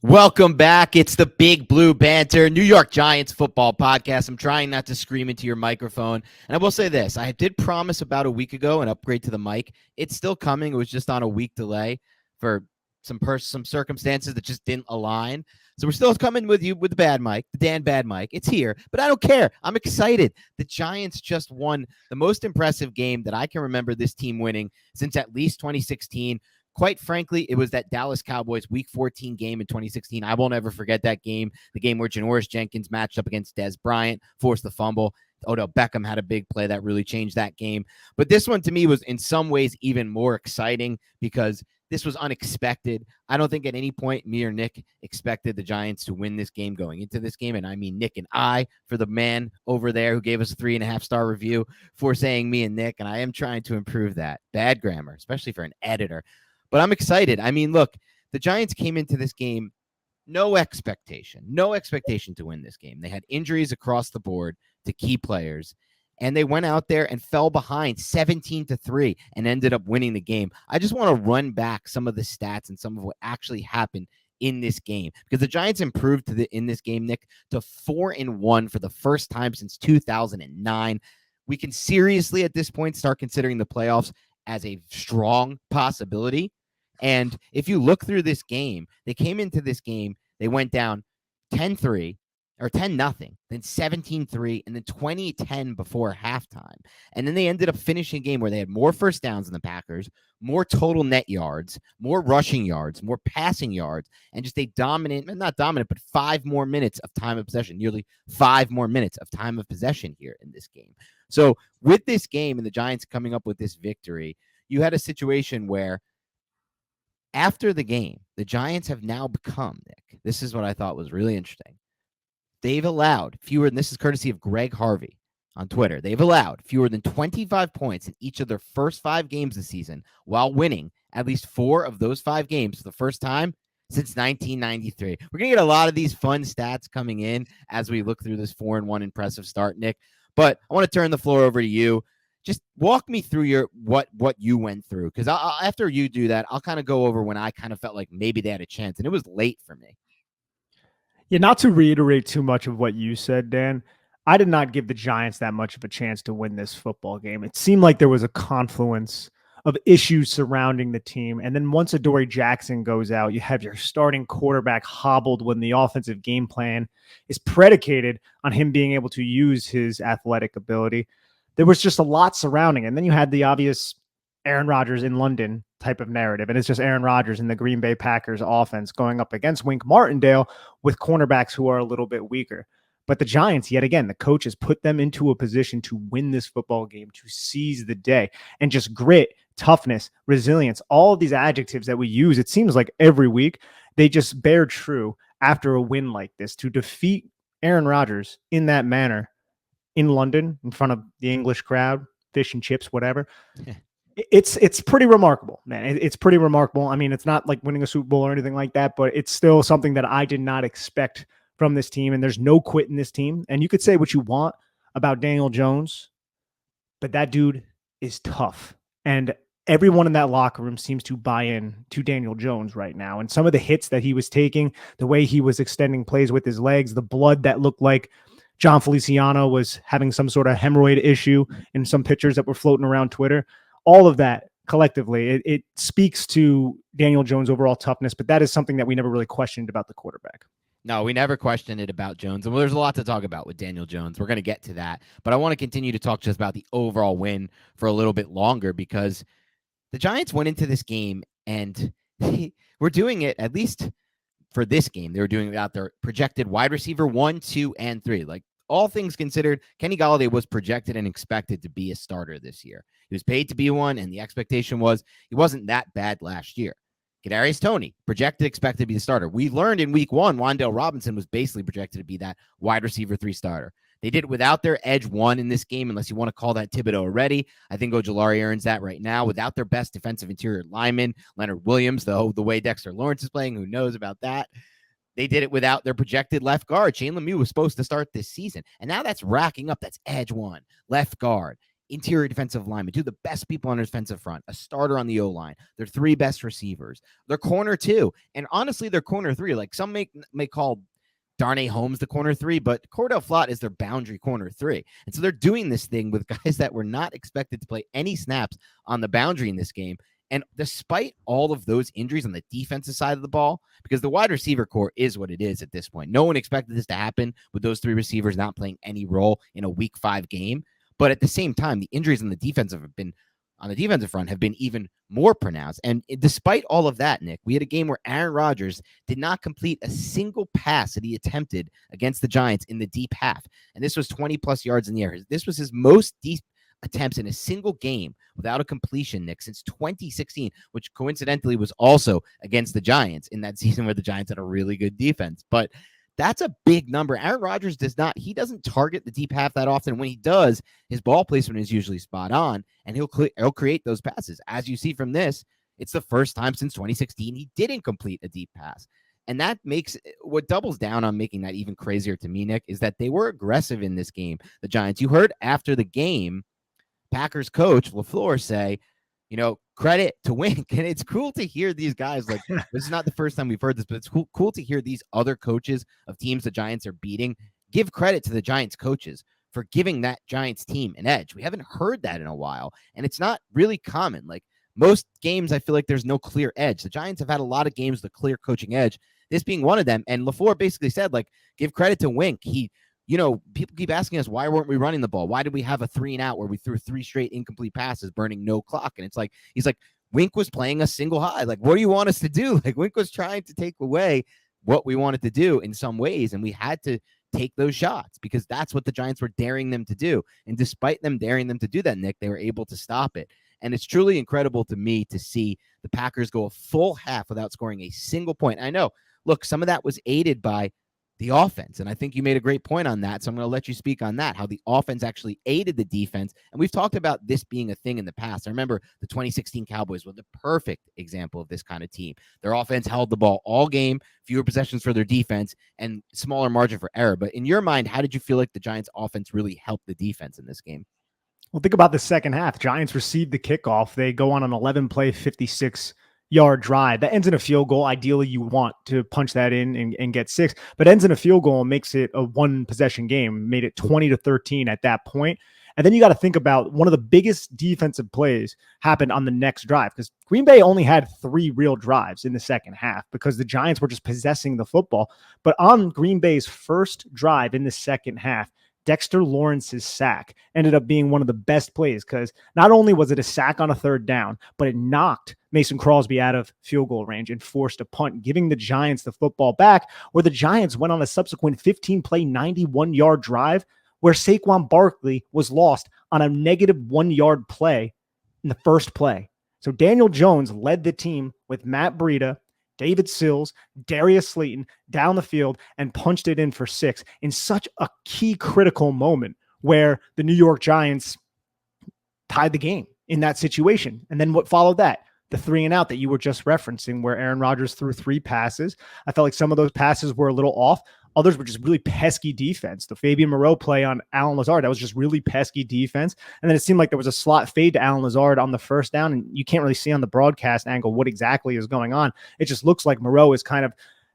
Welcome back. It's the Big Blue Banter, New York Giants football podcast. I'm trying not to scream into your microphone. And I will say this. I did promise about a week ago an upgrade to the mic. It's still coming. It was just on a week delay for some circumstances that just didn't align. So we're still coming with you with the bad mic, the Dan Bad mic. It's here, but I don't care. I'm excited. The Giants just won the most impressive game that I can remember this team winning since at least 2016. Quite frankly, it was that Dallas Cowboys Week 14 game in 2016. I won't ever forget that game, the game where Janoris Jenkins matched up against Dez Bryant, forced the fumble. Odell Beckham had a big play that really changed that game. But this one to me was in some ways even more exciting because this was unexpected. I don't think at any point me or Nick expected the Giants to win this game going into this game. And I mean Nick and I, for the man over there who gave us a 3.5-star review for saying me and Nick. And I am trying to improve that. Bad grammar, especially for an editor. But I'm excited. I mean, look, the Giants came into this game, no expectation to win this game. They had injuries across the board to key players, and they went out there and fell behind 17-3 and ended up winning the game. I just want to run back some of the stats and some of what actually happened in this game because the Giants improved in this game, Nick, to 4-1 for the first time since 2009. We can seriously at this point start considering the playoffs as a strong possibility. And if you look through this game, they came into this game, they went down 10-3 or 10-0, then 17-3, and then 20-10 before halftime. And then they ended up finishing a game where they had more first downs than the Packers, more total net yards, more rushing yards, more passing yards, and just not dominant, but 5 more minutes of time of possession, nearly 5 more minutes of time of possession here in this game. So with this game and the Giants coming up with this victory, you had a situation where after the game, the Giants have now become, Nick, this is what I thought was really interesting. They've allowed fewer, and this is courtesy of Greg Harvey on Twitter, they've allowed fewer than 25 points in each of their first 5 games this season while winning at least 4 of those 5 games for the first time since 1993. We're going to get a lot of these fun stats coming in as we look through this 4-1 impressive start, Nick. But I want to turn the floor over to you. Just walk me through what you went through, because after you do that, I'll kind of go over when I kind of felt like maybe they had a chance, and it was late for me. Yeah, not to reiterate too much of what you said, Dan, I did not give the Giants that much of a chance to win this football game. It seemed like there was a confluence of issues surrounding the team, and then once Adoree Jackson goes out, you have your starting quarterback hobbled when the offensive game plan is predicated on him being able to use his athletic ability. There was just a lot surrounding it. And then you had the obvious Aaron Rodgers in London type of narrative. And it's just Aaron Rodgers and the Green Bay Packers offense going up against Wink Martindale with cornerbacks who are a little bit weaker. But the Giants, yet again, the coaches put them into a position to win this football game, to seize the day, and just grit, toughness, resilience, all of these adjectives that we use, it seems like every week, they just bear true after a win like this. To defeat Aaron Rodgers in that manner in London, in front of the English crowd, fish and chips, whatever. It's pretty remarkable, man. It's pretty remarkable. I mean, it's not like winning a Super Bowl or anything like that, but it's still something that I did not expect from this team. And there's no quit in this team. And you could say what you want about Daniel Jones, but that dude is tough. And everyone in that locker room seems to buy in to Daniel Jones right now. And some of the hits that he was taking, the way he was extending plays with his legs, the blood that looked like John Feliciano was having some sort of hemorrhoid issue in some pictures that were floating around Twitter. All of that collectively, it speaks to Daniel Jones' overall toughness, but that is something that we never really questioned about the quarterback. No, we never questioned it about Jones. And there's a lot to talk about with Daniel Jones. We're going to get to that. But I want to continue to talk just about the overall win for a little bit longer, because the Giants went into this game and we're doing it, at least for this game, they were doing it without their projected wide receiver 1, 2, and 3. Like, all things considered, Kenny Golladay was projected and expected to be a starter this year. He was paid to be one, and the expectation was he wasn't that bad last year. Kadarius Toney, projected, expected to be the starter. We learned in week 1, Wan'Dale Robinson was basically projected to be that wide receiver 3 starter. They did it without their edge 1 in this game, unless you want to call that Thibodeaux already. I think Ojulari earns that right now. Without their best defensive interior lineman, Leonard Williams, the way Dexter Lawrence is playing, who knows about that? They did it without their projected left guard. Shane Lemieux was supposed to start this season, and now that's racking up. That's edge 1, left guard, interior defensive linemen, two of the best people on their defensive front, a starter on the O-line, their three best receivers, their corner two, and honestly, their corner three. Like some may call Darnay Holmes the corner three, but Cordell Flott is their boundary corner three. And so they're doing this thing with guys that were not expected to play any snaps on the boundary in this game. And despite all of those injuries on the defensive side of the ball, because the wide receiver core is what it is at this point. No one expected this to happen with those three receivers not playing any role in a week 5 game. But at the same time, the injuries on the defensive front have been even more pronounced. And despite all of that, Nick, we had a game where Aaron Rodgers did not complete a single pass that he attempted against the Giants in the deep half. And this was 20 plus yards in the air. This was his most deep attempts in a single game without a completion, Nick, since 2016, which coincidentally was also against the Giants in that season where the Giants had a really good defense. But that's a big number. Aaron Rodgers doesn't target the deep half that often. When he does, his ball placement is usually spot on, and he'll create those passes. As you see from this, it's the first time since 2016 he didn't complete a deep pass. And that makes what doubles down on making that even crazier to me, Nick, is that they were aggressive in this game. The Giants, you heard after the game, Packers coach LaFleur say, credit to Wink. And it's cool to hear these guys, like, this is not the first time we've heard this, but it's cool to hear these other coaches of teams the Giants are beating give credit to the Giants coaches for giving that Giants team an edge. We haven't heard that in a while, and it's not really common. Like most games, I feel like there's no clear edge. The Giants have had a lot of games with a clear coaching edge, this being one of them. And LaFleur basically said, like, give credit to Wink. People keep asking us, why weren't we running the ball? Why did we have a 3-and-out where we threw 3 straight incomplete passes, burning no clock? And it's like, he's like, Wink was playing a single high. Like, what do you want us to do? Like, Wink was trying to take away what we wanted to do in some ways, and we had to take those shots because that's what the Giants were daring them to do. And despite them daring them to do that, Nick, they were able to stop it. And it's truly incredible to me to see the Packers go a full half without scoring a single point. I know, look, some of that was aided by the offense. And I think you made a great point on that. So I'm going to let you speak on that, how the offense actually aided the defense. And we've talked about this being a thing in the past. I remember the 2016 Cowboys were the perfect example of this kind of team. Their offense held the ball all game, fewer possessions for their defense, and smaller margin for error. But in your mind, how did you feel like the Giants offense really helped the defense in this game? Well, think about the second half. Giants received the kickoff. They go on an 11-play, 56-yard drive that ends in a field goal. Ideally, you want to punch that in and get 6, but ends in a field goal and makes it a 1-possession game, made it 20-13 at that point. And then you got to think about one of the biggest defensive plays happened on the next drive because Green Bay only had 3 real drives in the second half because the Giants were just possessing the football. But on Green Bay's first drive in the second half, Dexter Lawrence's sack ended up being one of the best plays because not only was it a sack on a 3rd down, but it knocked Mason Crosby out of field goal range and forced a punt, giving the Giants the football back, where the Giants went on a subsequent 15-play, 91-yard drive where Taquon Barkley was lost on a -1-yard play in the first play. So Daniel Jones led the team with Matt Breida, David Sills, Darius Slayton down the field and punched it in for 6 in such a key critical moment where the New York Giants tied the game in that situation. And then what followed that? The 3-and-out that you were just referencing where Aaron Rodgers threw 3 passes. I felt like some of those passes were a little off. Others were just really pesky defense. The Fabian Moreau play on Allen Lazard, that was just really pesky defense. And then it seemed like there was a slot fade to Allen Lazard on the first down, and you can't really see on the broadcast angle what exactly is going on. It just looks like Moreau is kind of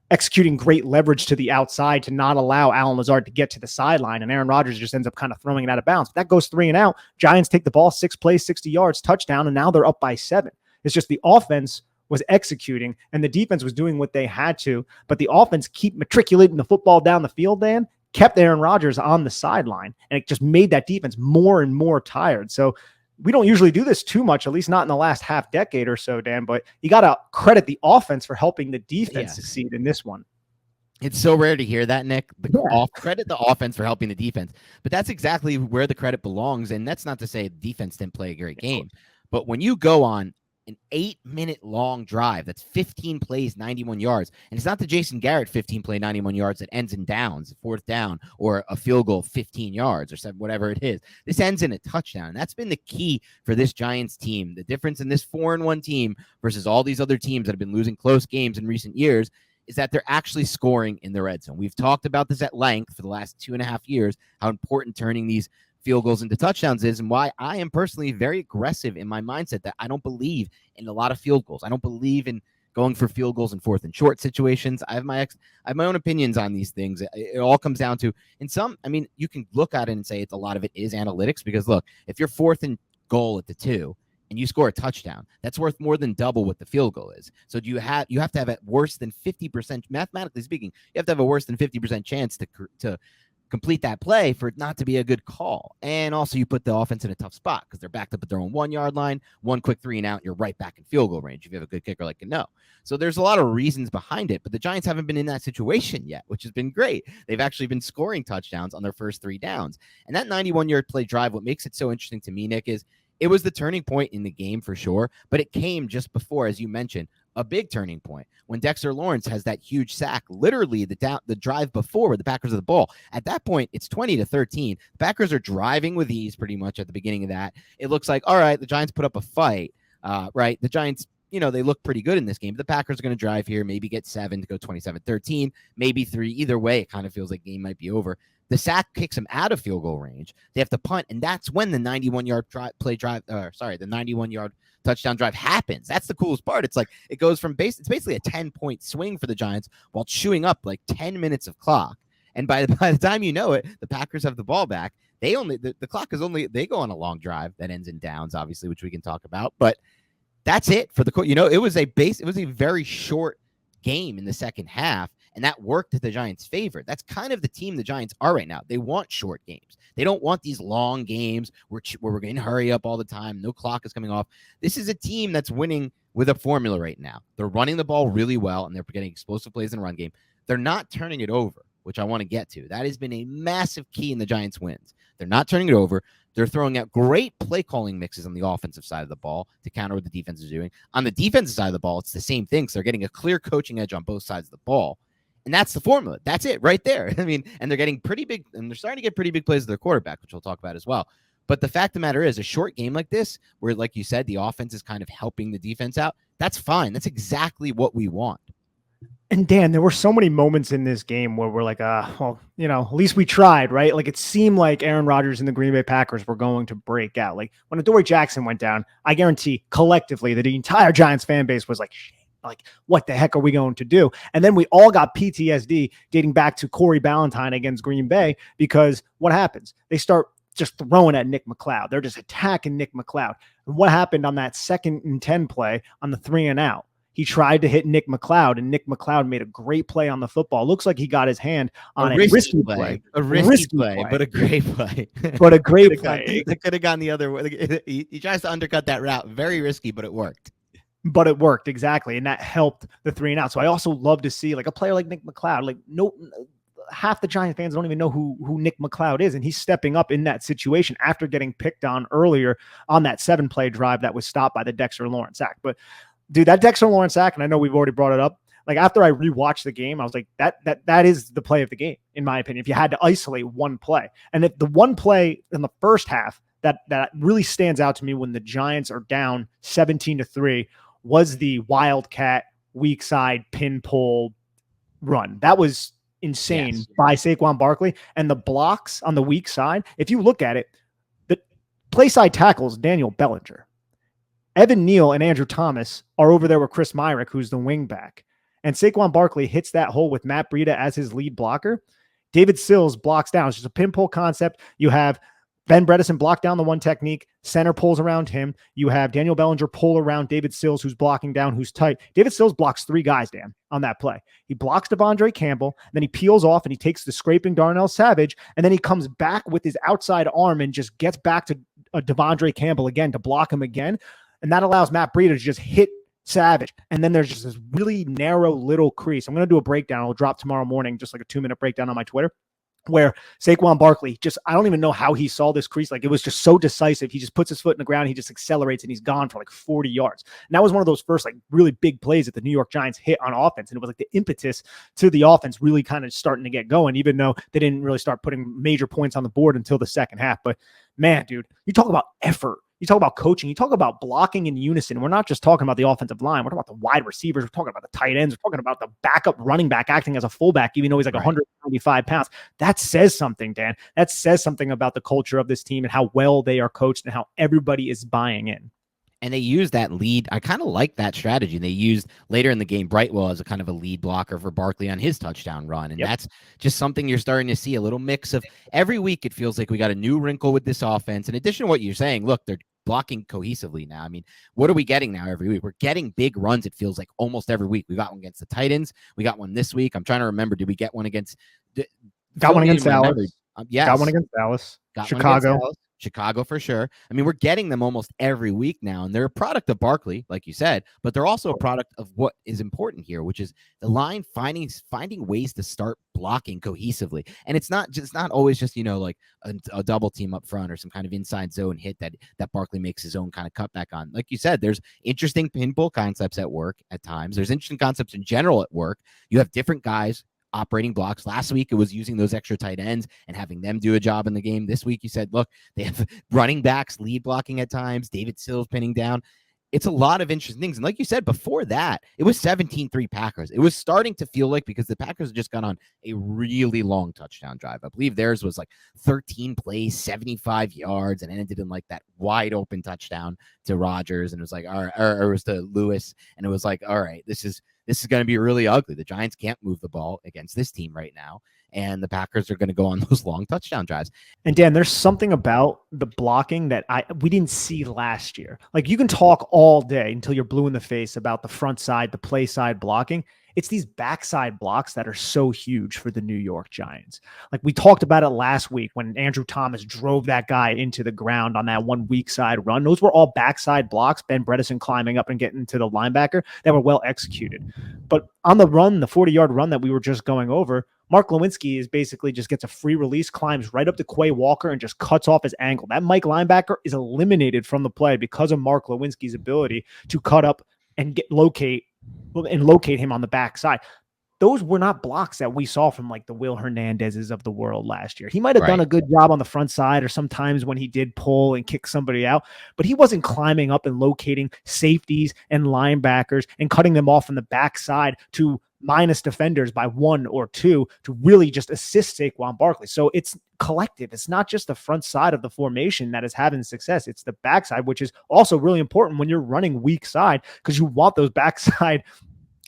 executing great leverage to the outside to not allow Allen Lazard to get to the sideline, and Aaron Rodgers just ends up kind of throwing it out of bounds. That goes 3-and-out. Giants take the ball, 6 plays, 60 yards, touchdown, and now they're up by 7. It's just the offense was executing and the defense was doing what they had to, but the offense keep matriculating the football down the field, Dan, kept Aaron Rodgers on the sideline, and it just made that defense more and more tired. So we don't usually do this too much, at least not in the last half decade or so, Dan, but you got to credit the offense for helping the defense succeed in this one. It's so rare to hear that, Nick. Credit the offense for helping the defense, but that's exactly where the credit belongs. And that's not to say the defense didn't play a great game, but when you go on an 8-minute long drive that's 15 plays, 91 yards, and it's not the Jason Garrett 15-play, 91 yards that ends in downs, 4th down, or a field goal 15 yards or 7, whatever it is. This ends in a touchdown, and that's been the key for this Giants team. The difference in this 4-1 team versus all these other teams that have been losing close games in recent years is that they're actually scoring in the red zone. We've talked about this at length for the last 2.5 years, how important turning these field goals into touchdowns is, and why I am personally very aggressive in my mindset that I don't believe in a lot of field goals. I don't believe in going for field goals in 4th and short situations. I have my own opinions on these things. It all comes down to, in some, I mean, you can look at it and say it's a lot of it is analytics, because look, if you're 4th and goal at the 2 and you score a touchdown, that's worth more than double what the field goal is. So you have to have at worse than 50%, mathematically speaking, you have to have a worse than 50% chance to complete that play for it not to be a good call. And also you put the offense in a tough spot because they're backed up at their own 1 yard line, one quick 3 and out, you're right back in field goal range if you have a good kicker like Cano. So there's a lot of reasons behind it, but the Giants haven't been in that situation yet, which has been great. They've actually been scoring touchdowns on their first 3 downs. And that 91-yard play drive, what makes it so interesting to me, Nick, is it was the turning point in the game for sure, but it came just before, as you mentioned, a big turning point when Dexter Lawrence has that huge sack, literally the drive before where the Packers have the ball. At that point, it's 20-13. The Packers are driving with ease pretty much at the beginning of that. It looks like, all right, the Giants put up a fight, right? The Giants, they look pretty good in this game. But the Packers are going to drive here, maybe get 7 to go 27-13, maybe 3. Either way, it kind of feels like the game might be over. The sack kicks them out of field goal range. They have to punt, and that's when the 91-yard the 91-yard touchdown drive happens. That's the coolest part. It's like it goes from it's basically a 10-point swing for the Giants while chewing up like 10 minutes of clock. And by the time you know it, the Packers have the ball back. The clock is they go on a long drive that ends in downs, obviously, which we can talk about. But that's it for the it was a very short game in the second half. And that worked to the Giants' favor. That's kind of the team the Giants are right now. They want short games. They don't want these long games where we're going to hurry up all the time. No clock is coming off. This is a team that's winning with a formula right now. They're running the ball really well, and they're getting explosive plays in the run game. They're not turning it over, which I want to get to. That has been a massive key in the Giants' wins. They're not turning it over. They're throwing out great play calling mixes on the offensive side of the ball to counter what the defense is doing. On the defensive side of the ball, it's the same thing. So they're getting a clear coaching edge on both sides of the ball. And that's the formula. That's it right there. I mean, and they're getting pretty big, and they're starting to get pretty big plays to their quarterback, which we'll talk about as well. But the fact of the matter is, a short game like this, where, like you said, the offense is kind of helping the defense out, that's fine. That's exactly what we want. And Dan, there were so many moments in this game where we're like, well, at least we tried, right? Like it seemed like Aaron Rodgers and the Green Bay Packers were going to break out. Like when Adoree Jackson went down, I guarantee collectively that the entire Giants fan base was like, what the heck are we going to do? And then we all got PTSD dating back to Corey Ballantyne against Green Bay, because what happens? They start just throwing at Nick McLeod. They're just attacking Nick McLeod. And what happened on that 2nd and 10 play on the 3 and out? He tried to hit Nick McLeod, and Nick McLeod made a great play on the football. Looks like he got his hand on a risky play. A risky play, but a great play. But a great play. It could have gone the other way. He tries to undercut that route. Very risky, but it worked. But it worked, exactly, and that helped the 3 and out. So I also love to see like a player like Nick McLeod. Like half the Giant fans don't even know who Nick McLeod is, and he's stepping up in that situation after getting picked on earlier on that 7-play drive that was stopped by the Dexter Lawrence sack. But dude, that Dexter Lawrence sack, and I know we've already brought it up. Like after I rewatched the game, I was like, that is the play of the game, in my opinion. If you had to isolate one play, and if the one play in the first half that really stands out to me when the Giants are down 17-3. Was the Wildcat weak side pin pull run. That was insane by Taquon Barkley. And the blocks on the weak side, if you look at it, the play side tackles Daniel Bellinger. Evan Neal and Andrew Thomas are over there with Chris Myrick, who's the wing back. And Taquon Barkley hits that hole with Matt Breida as his lead blocker. David Sills blocks down. It's just a pin pull concept. You have Ben Bredesen block down the one technique. Center pulls around him. You have Daniel Bellinger pull around David Sills, who's blocking down, who's tight. David Sills blocks 3 guys, Dan, on that play. He blocks Devondre Campbell, then he peels off and he takes the scraping Darnell Savage, and then he comes back with his outside arm and just gets back to Devondre Campbell again to block him again. And that allows Matt Breida to just hit Savage. And then there's just this really narrow little crease. I'm going to do a breakdown. I'll drop tomorrow morning, just like a 2-minute breakdown on my Twitter, where Taquon Barkley I don't even know how he saw this crease. Like it was just so decisive. He just puts his foot in the ground. He just accelerates and he's gone for like 40 yards. And that was one of those first like really big plays that the New York Giants hit on offense. And it was like the impetus to the offense really kind of starting to get going, even though they didn't really start putting major points on the board until the second half. But man, dude, you talk about effort You talk about coaching. You talk about blocking in unison. We're not just talking about the offensive line. We're talking about the wide receivers. We're talking about the tight ends. We're talking about the backup running back acting as a fullback, even though he's like 195 pounds. That says something, Dan. That says something about the culture of this team and how well they are coached and how everybody is buying in. And they used that lead. I kind of like that strategy. They used later in the game Brightwell as a kind of a lead blocker for Barkley on his touchdown run. And that's just something you're starting to see, a little mix of every week. It feels like we got a new wrinkle with this offense. In addition to what you're saying, look, they're blocking cohesively now. I mean, what are we getting now every week? We're getting big runs, it feels like, almost every week. We got one against the Titans. We got one this week. I'm trying to remember. Did we get one against Got one against Dallas? Yes. Got one against Dallas. Got Chicago. Chicago for sure. I mean, we're getting them almost every week now, and they're a product of Barkley, like you said, but they're also a product of what is important here, which is the line finding ways to start blocking cohesively. And it's not always just, like a double team up front or some kind of inside zone hit that Barkley makes his own kind of cutback on. Like you said, there's interesting pinball concepts at work at times. There's interesting concepts in general at work. You have different guys operating blocks. Last week, it was using those extra tight ends and having them do a job in the game. This week, you said, look, they have running backs lead blocking at times. David Sills pinning down. It's a lot of interesting things. And like you said, before that, it was 17-3 Packers. It was starting to feel like, because the Packers just got on a really long touchdown drive. I believe theirs was like 13 plays, 75 yards, and ended in like that wide open touchdown to Rodgers. And it was like, all right, or it was to Lewis. And it was like, all right, this is going to be really ugly. The Giants can't move the ball against this team right now. And the Packers are going to go on those long touchdown drives. And Dan, there's something about the blocking that we didn't see last year. Like, you can talk all day until you're blue in the face about the front side, the play side blocking. It's these backside blocks that are so huge for the New York Giants. Like, we talked about it last week when Andrew Thomas drove that guy into the ground on that one weak side run. Those were all backside blocks, Ben Bredesen climbing up and getting to the linebacker, that were well executed. But on the run, the 40-yard run that we were just going over, Mark Lewinsky is basically just gets a free release, climbs right up to Quay Walker, and just cuts off his ankle. That Mike linebacker is eliminated from the play because of Mark Lewinsky's ability to cut up and locate him on the backside. Those were not blocks that we saw from like the Will Hernandezes of the world last year. He might have done a good job on the front side, or sometimes when he did pull and kick somebody out, but he wasn't climbing up and locating safeties and linebackers and cutting them off on the backside to minus defenders by 1 or 2 to really just assist Taquon Barkley. So it's collective. It's not just the front side of the formation that is having success. It's the backside, which is also really important when you're running weak side, because you want those backside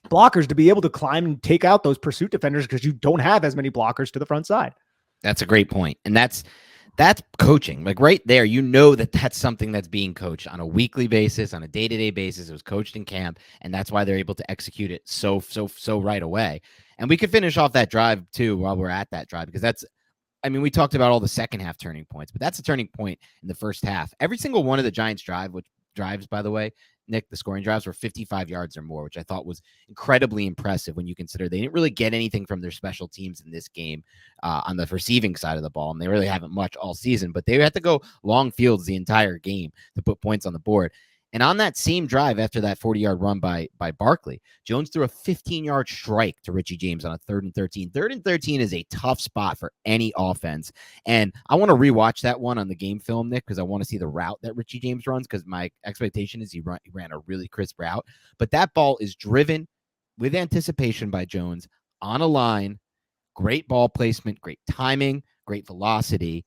blockers to be able to climb and take out those pursuit defenders, because you don't have as many blockers to the front side. That's a great point. And that's coaching. Like, right there, that's something that's being coached on a weekly basis, on a day-to-day basis. It was coached in camp, and that's why they're able to execute it so right away. And we could finish off that drive too while we're at that drive, because we talked about all the second half turning points, but that's a turning point in the first half. Every single one of the Giants drives, by the way, Nick, the scoring drives were 55 yards or more, which I thought was incredibly impressive when you consider they didn't really get anything from their special teams in this game on the receiving side of the ball, and they really haven't much all season, but they had to go long fields the entire game to put points on the board. And on that same drive, after that 40-yard run by Barkley, Jones threw a 15-yard strike to Richie James on a 3rd and 13. 3rd and 13 is a tough spot for any offense. And I want to rewatch that one on the game film, Nick, because I want to see the route that Richie James runs, because my expectation is he ran a really crisp route. But that ball is driven with anticipation by Jones on a line. Great ball placement, great timing, great velocity.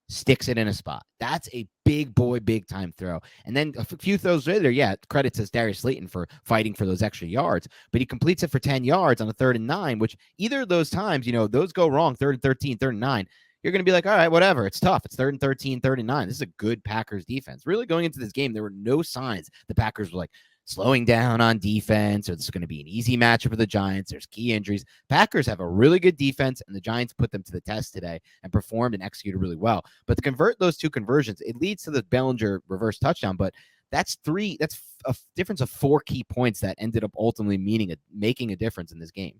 Sticks it in a spot. That's a big boy, big time throw. And then a few throws later, credit to Darius Slayton for fighting for those extra yards, but he completes it for 10 yards on a 3rd and 9, which either of those times, those go wrong, 3rd and 13, 3rd and 9. You're going to be like, all right, whatever. It's tough. It's 3rd and 13, 3rd and 9. This is a good Packers defense. Really, going into this game, there were no signs the Packers were like slowing down on defense, or this is going to be an easy matchup for the Giants. There's key injuries. Packers have a really good defense, and the Giants put them to the test today and performed and executed really well. But to convert those two conversions, it leads to the Bellinger reverse touchdown. But that's a difference of 4 key points that ended up ultimately making a difference in this game.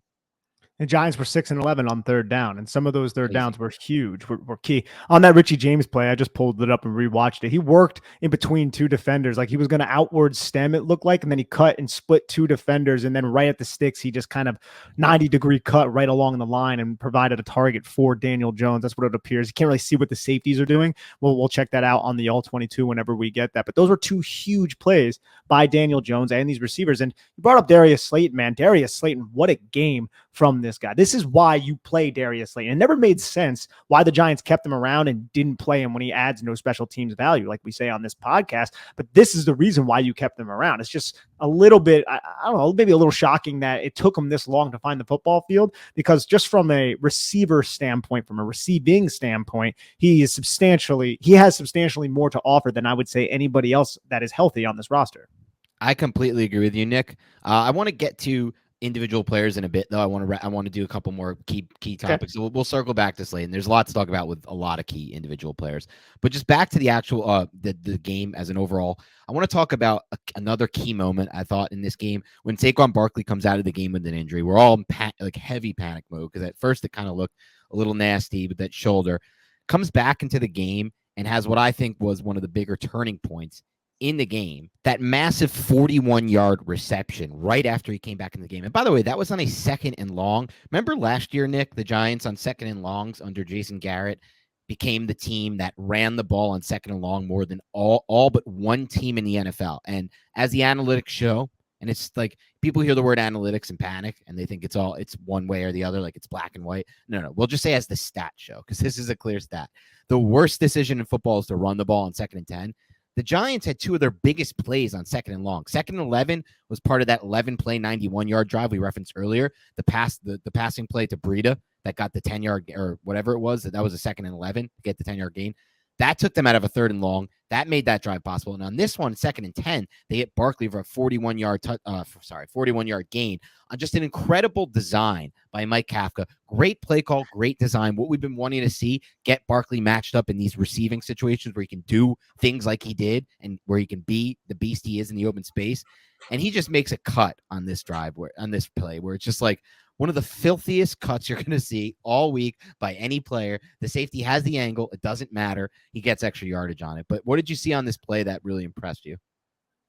The Giants were 6-11 on third down, and some of those third Crazy. downs were huge, were key. On that Richie James play, I just pulled it up and rewatched it. He worked in between two defenders, like he was going to outward stem, it looked like, and then he cut and split two defenders, and then right at the sticks, he just kind of 90-degree cut right along the line and provided a target for Daniel Jones. That's what it appears. You can't really see what the safeties are doing. We'll check that out on the All-22 whenever we get that. But those were two huge plays by Daniel Jones and these receivers. And you brought up Darius Slayton, man. Darius Slayton, what a game from this guy. This is why you play Darius Slate. It never made sense why the Giants kept him around and didn't play him when he adds no special teams value, like we say on this podcast. But this is the reason why you kept him around. It's just a little bit, I don't know, maybe a little shocking that it took him this long to find the football field, because just from a receiver standpoint, from a receiving standpoint, he has substantially more to offer than I would say anybody else that is healthy on this roster. I completely agree with you, Nick. I want to get to individual players in a bit, though. I want to do a couple more key topics. Okay. So we'll circle back to Slate, and there's a lot to talk about with a lot of key individual players. But just back to the actual the game as an overall, I want to talk about another key moment I thought in this game when Taquon Barkley comes out of the game with an injury. We're all in heavy panic mode, because at first it kind of looked a little nasty, but that shoulder comes back into the game and has what I think was one of the bigger turning points in the game, that massive 41-yard reception right after he came back in the game. And by the way, that was on a 2nd and long. Remember last year, Nick, the Giants on 2nd and longs under Jason Garrett became the team that ran the ball on 2nd and long more than all but one team in the NFL. And as the analytics show, and it's like people hear the word analytics and panic and they think it's one way or the other, like it's black and white. No, we'll just say as the stat show, because this is a clear stat. The worst decision in football is to run the ball on 2nd and 10. The Giants had two of their biggest plays on 2nd and long. 2nd and 11 was part of that 11-play, 91-yard drive we referenced earlier. The passing play to Breida that got the 10-yard or whatever it was, that was a 2nd and 11 to get the 10-yard gain. That took them out of a 3rd and long. That made that drive possible. And on this one, 2nd and 10, they hit Barkley for a 41-yard gain on just an incredible design by Mike Kafka. Great play call, great design. What we've been wanting to see, get Barkley matched up in these receiving situations where he can do things like he did and where he can be the beast he is in the open space. And he just makes a cut on this drive, on this play, where it's just like one of the filthiest cuts you're going to see all week by any player. The safety has the angle. It doesn't matter. He gets extra yardage on it. But what did you see on this play that really impressed you?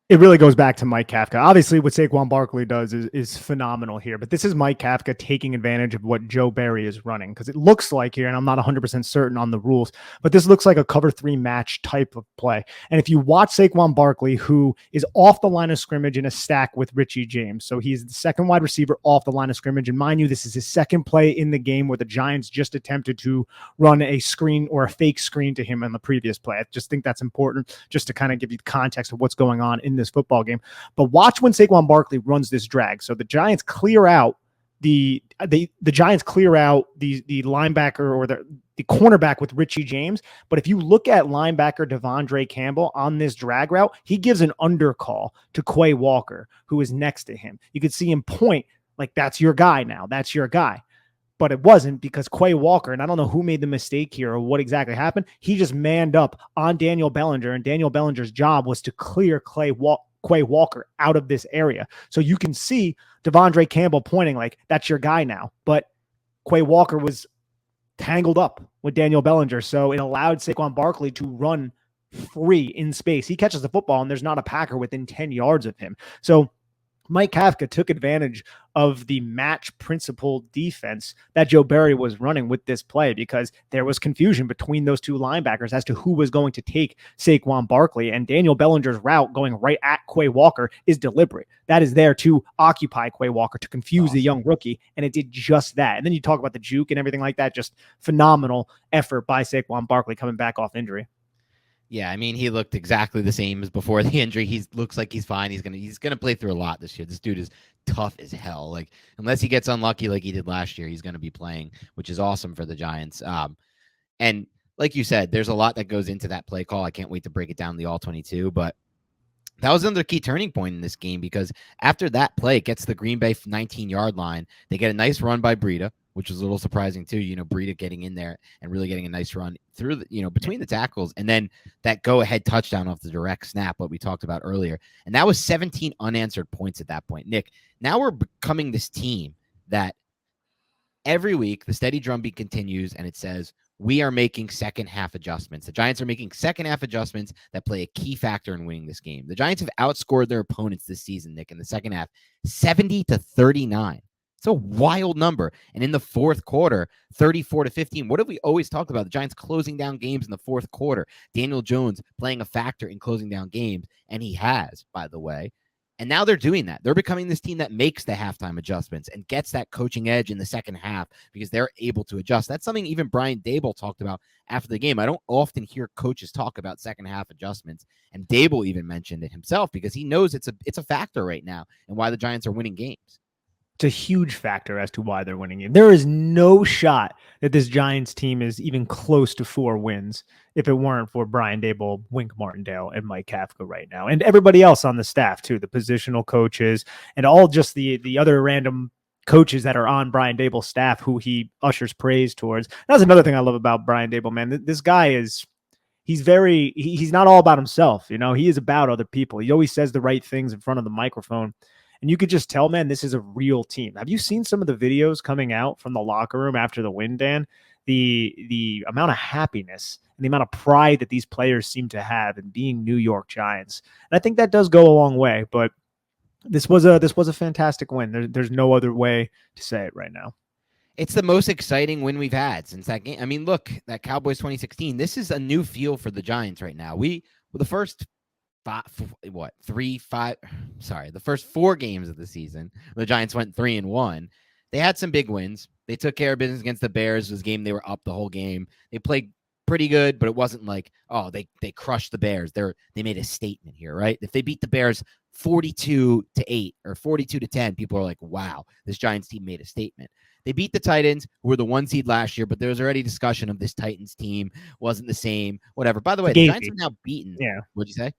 It really goes back to Mike Kafka. Obviously, what Taquon Barkley does is phenomenal here, but this is Mike Kafka taking advantage of what Joe Barry is running, because it looks like here, and I'm not 100% certain on the rules, but this looks like a cover 3 match type of play. And if you watch Taquon Barkley, who is off the line of scrimmage in a stack with Richie James, so he's the second wide receiver off the line of scrimmage, and mind you, this is his second play in the game where the Giants just attempted to run a screen or a fake screen to him on the previous play. I just think that's important just to kind of give you the context of what's going on in this football game. But watch when Taquon Barkley runs this drag. So the Giants clear out the linebacker or the cornerback with Richie James. But if you look at linebacker Devondre Campbell on this drag route, he gives an undercall to Quay Walker, who is next to him. You could see him point like, that's your guy now. That's your guy. But it wasn't, because Quay Walker, and I don't know who made the mistake here or what exactly happened, he just manned up on Daniel Bellinger, and Daniel Bellinger's job was to clear Quay Walker out of this area. So you can see Devondre Campbell pointing like, that's your guy now. But Quay Walker was tangled up with Daniel Bellinger, so it allowed Taquon Barkley to run free in space. He catches the football, and there's not a Packer within 10 yards of him. So Mike Kafka took advantage of the match principle defense that Joe Barry was running with this play, because there was confusion between those two linebackers as to who was going to take Taquon Barkley, and Daniel Bellinger's route going right at Quay Walker is deliberate. That is there to occupy Quay Walker, to confuse the young rookie, and it did just that. And then you talk about the juke and everything like that, just phenomenal effort by Taquon Barkley coming back off injury. Yeah, I mean, he looked exactly the same as before the injury. He looks like he's fine. He's gonna play through a lot this year. This dude is tough as hell. Like, unless he gets unlucky like he did last year, he's gonna be playing, which is awesome for the Giants. And like you said, there's a lot that goes into that play call. I can't wait to break it down the All-22, but that was another key turning point in this game, because after that play, it gets to the Green Bay 19-yard line. They get a nice run by Breida, which was a little surprising too. Breida getting in there and really getting a nice run through between the tackles, and then that go-ahead touchdown off the direct snap, what we talked about earlier. And that was 17 unanswered points at that point. Nick, now we're becoming this team that every week, the steady drumbeat continues, and it says, we are making second half adjustments. The Giants are making second half adjustments that play a key factor in winning this game. The Giants have outscored their opponents this season, Nick, in the second half, 70-39. It's a wild number. And in the fourth quarter, 34-15. What have we always talked about? The Giants closing down games in the fourth quarter. Daniel Jones playing a factor in closing down games, and he has, by the way. And now they're doing that. They're becoming this team that makes the halftime adjustments and gets that coaching edge in the second half because they're able to adjust. That's something even Brian Daboll talked about after the game. I don't often hear coaches talk about second half adjustments. And Daboll even mentioned it himself because he knows it's a factor right now and why the Giants are winning games. It's a huge factor as to why they're winning it. There is no shot that this Giants team is even close to 4 wins if it weren't for Brian Daboll, Wink Martindale, and Mike Kafka right now. And everybody else on the staff too, the positional coaches and all just the other random coaches that are on Brian Daboll's staff who he ushers praise towards. That's another thing I love about Brian Daboll, man. This guy he's not all about himself. You know, he is about other people. He always says the right things in front of the microphone. And you could just tell, man, this is a real team. Have you seen some of the videos coming out from the locker room after the win, Dan? The amount of happiness and the amount of pride that these players seem to have in being New York Giants. And I think that does go a long way. But this was a fantastic win. There's no other way to say it right now. It's the most exciting win we've had since that game. I mean, look, that Cowboys 2016, this is a new feel for the Giants right now. The first 4 games of the season, the Giants went 3-1. They had some big wins. They took care of business against the Bears. It was a game they were up the whole game. They played pretty good, but it wasn't like, oh, they crushed the Bears. They made a statement here, right? If they beat the Bears 42-8 or 42-10, people are like, wow, this Giants team made a statement. They beat the Titans, who were the 1 seed last year, but there was already discussion of this Titans team wasn't the same, whatever. By the way, the Giants have now beaten. Yeah. What'd you say?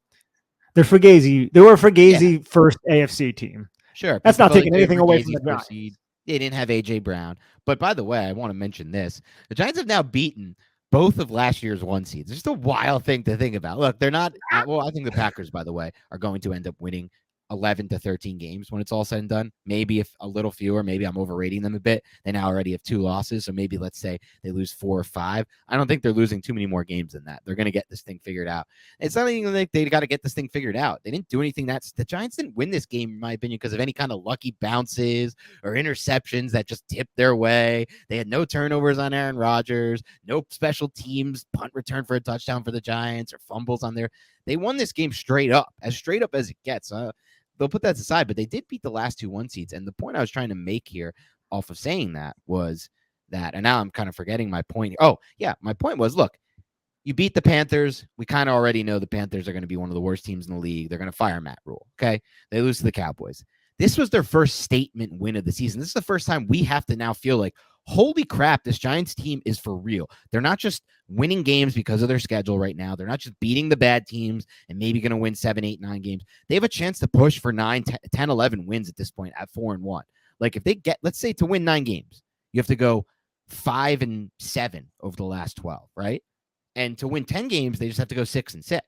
They're Fugazi. They were a Fugazi first AFC team. Sure. That's not taking anything away from the Giants. They didn't have A.J. Brown. But by the way, I want to mention this. The Giants have now beaten both of last year's 1 seeds. It's just a wild thing to think about. Look, they're not – well, I think the Packers, by the way, are going to end up winning 11-13 games when it's all said and done. Maybe if a little fewer, maybe I'm overrating them a bit. They now already have 2 losses, so maybe let's say they lose 4 or 5. I don't think they're losing too many more games than that. They're going to get this thing figured out. It's not even like they got to get this thing figured out. They didn't do anything. The Giants didn't win this game, in my opinion, because of any kind of lucky bounces or interceptions that just tipped their way. They had no turnovers on Aaron Rodgers, no special teams punt return for a touchdown for the Giants or fumbles on there. They won this game straight up as it gets. They'll put that aside, but they did beat the last 2 1 seeds. And the point I was trying to make here off of saying that was that, and now I'm kind of forgetting my point. Oh, yeah. My point was, look, you beat the Panthers. We kind of already know the Panthers are going to be one of the worst teams in the league. They're going to fire Matt Rule. Okay. They lose to the Cowboys. This was their first statement win of the season. This is the first time we have to now feel like, holy crap, this Giants team is for real. They're not just winning games because of their schedule right now. They're not just beating the bad teams and maybe going to win 7, 8, 9 games. They have a chance to push for 9, 10, 11 wins at this point at 4-1. Like if they get, let's say to win 9 games, you have to go 5-7 over the last 12, right? And to win 10 games, they just have to go 6-6.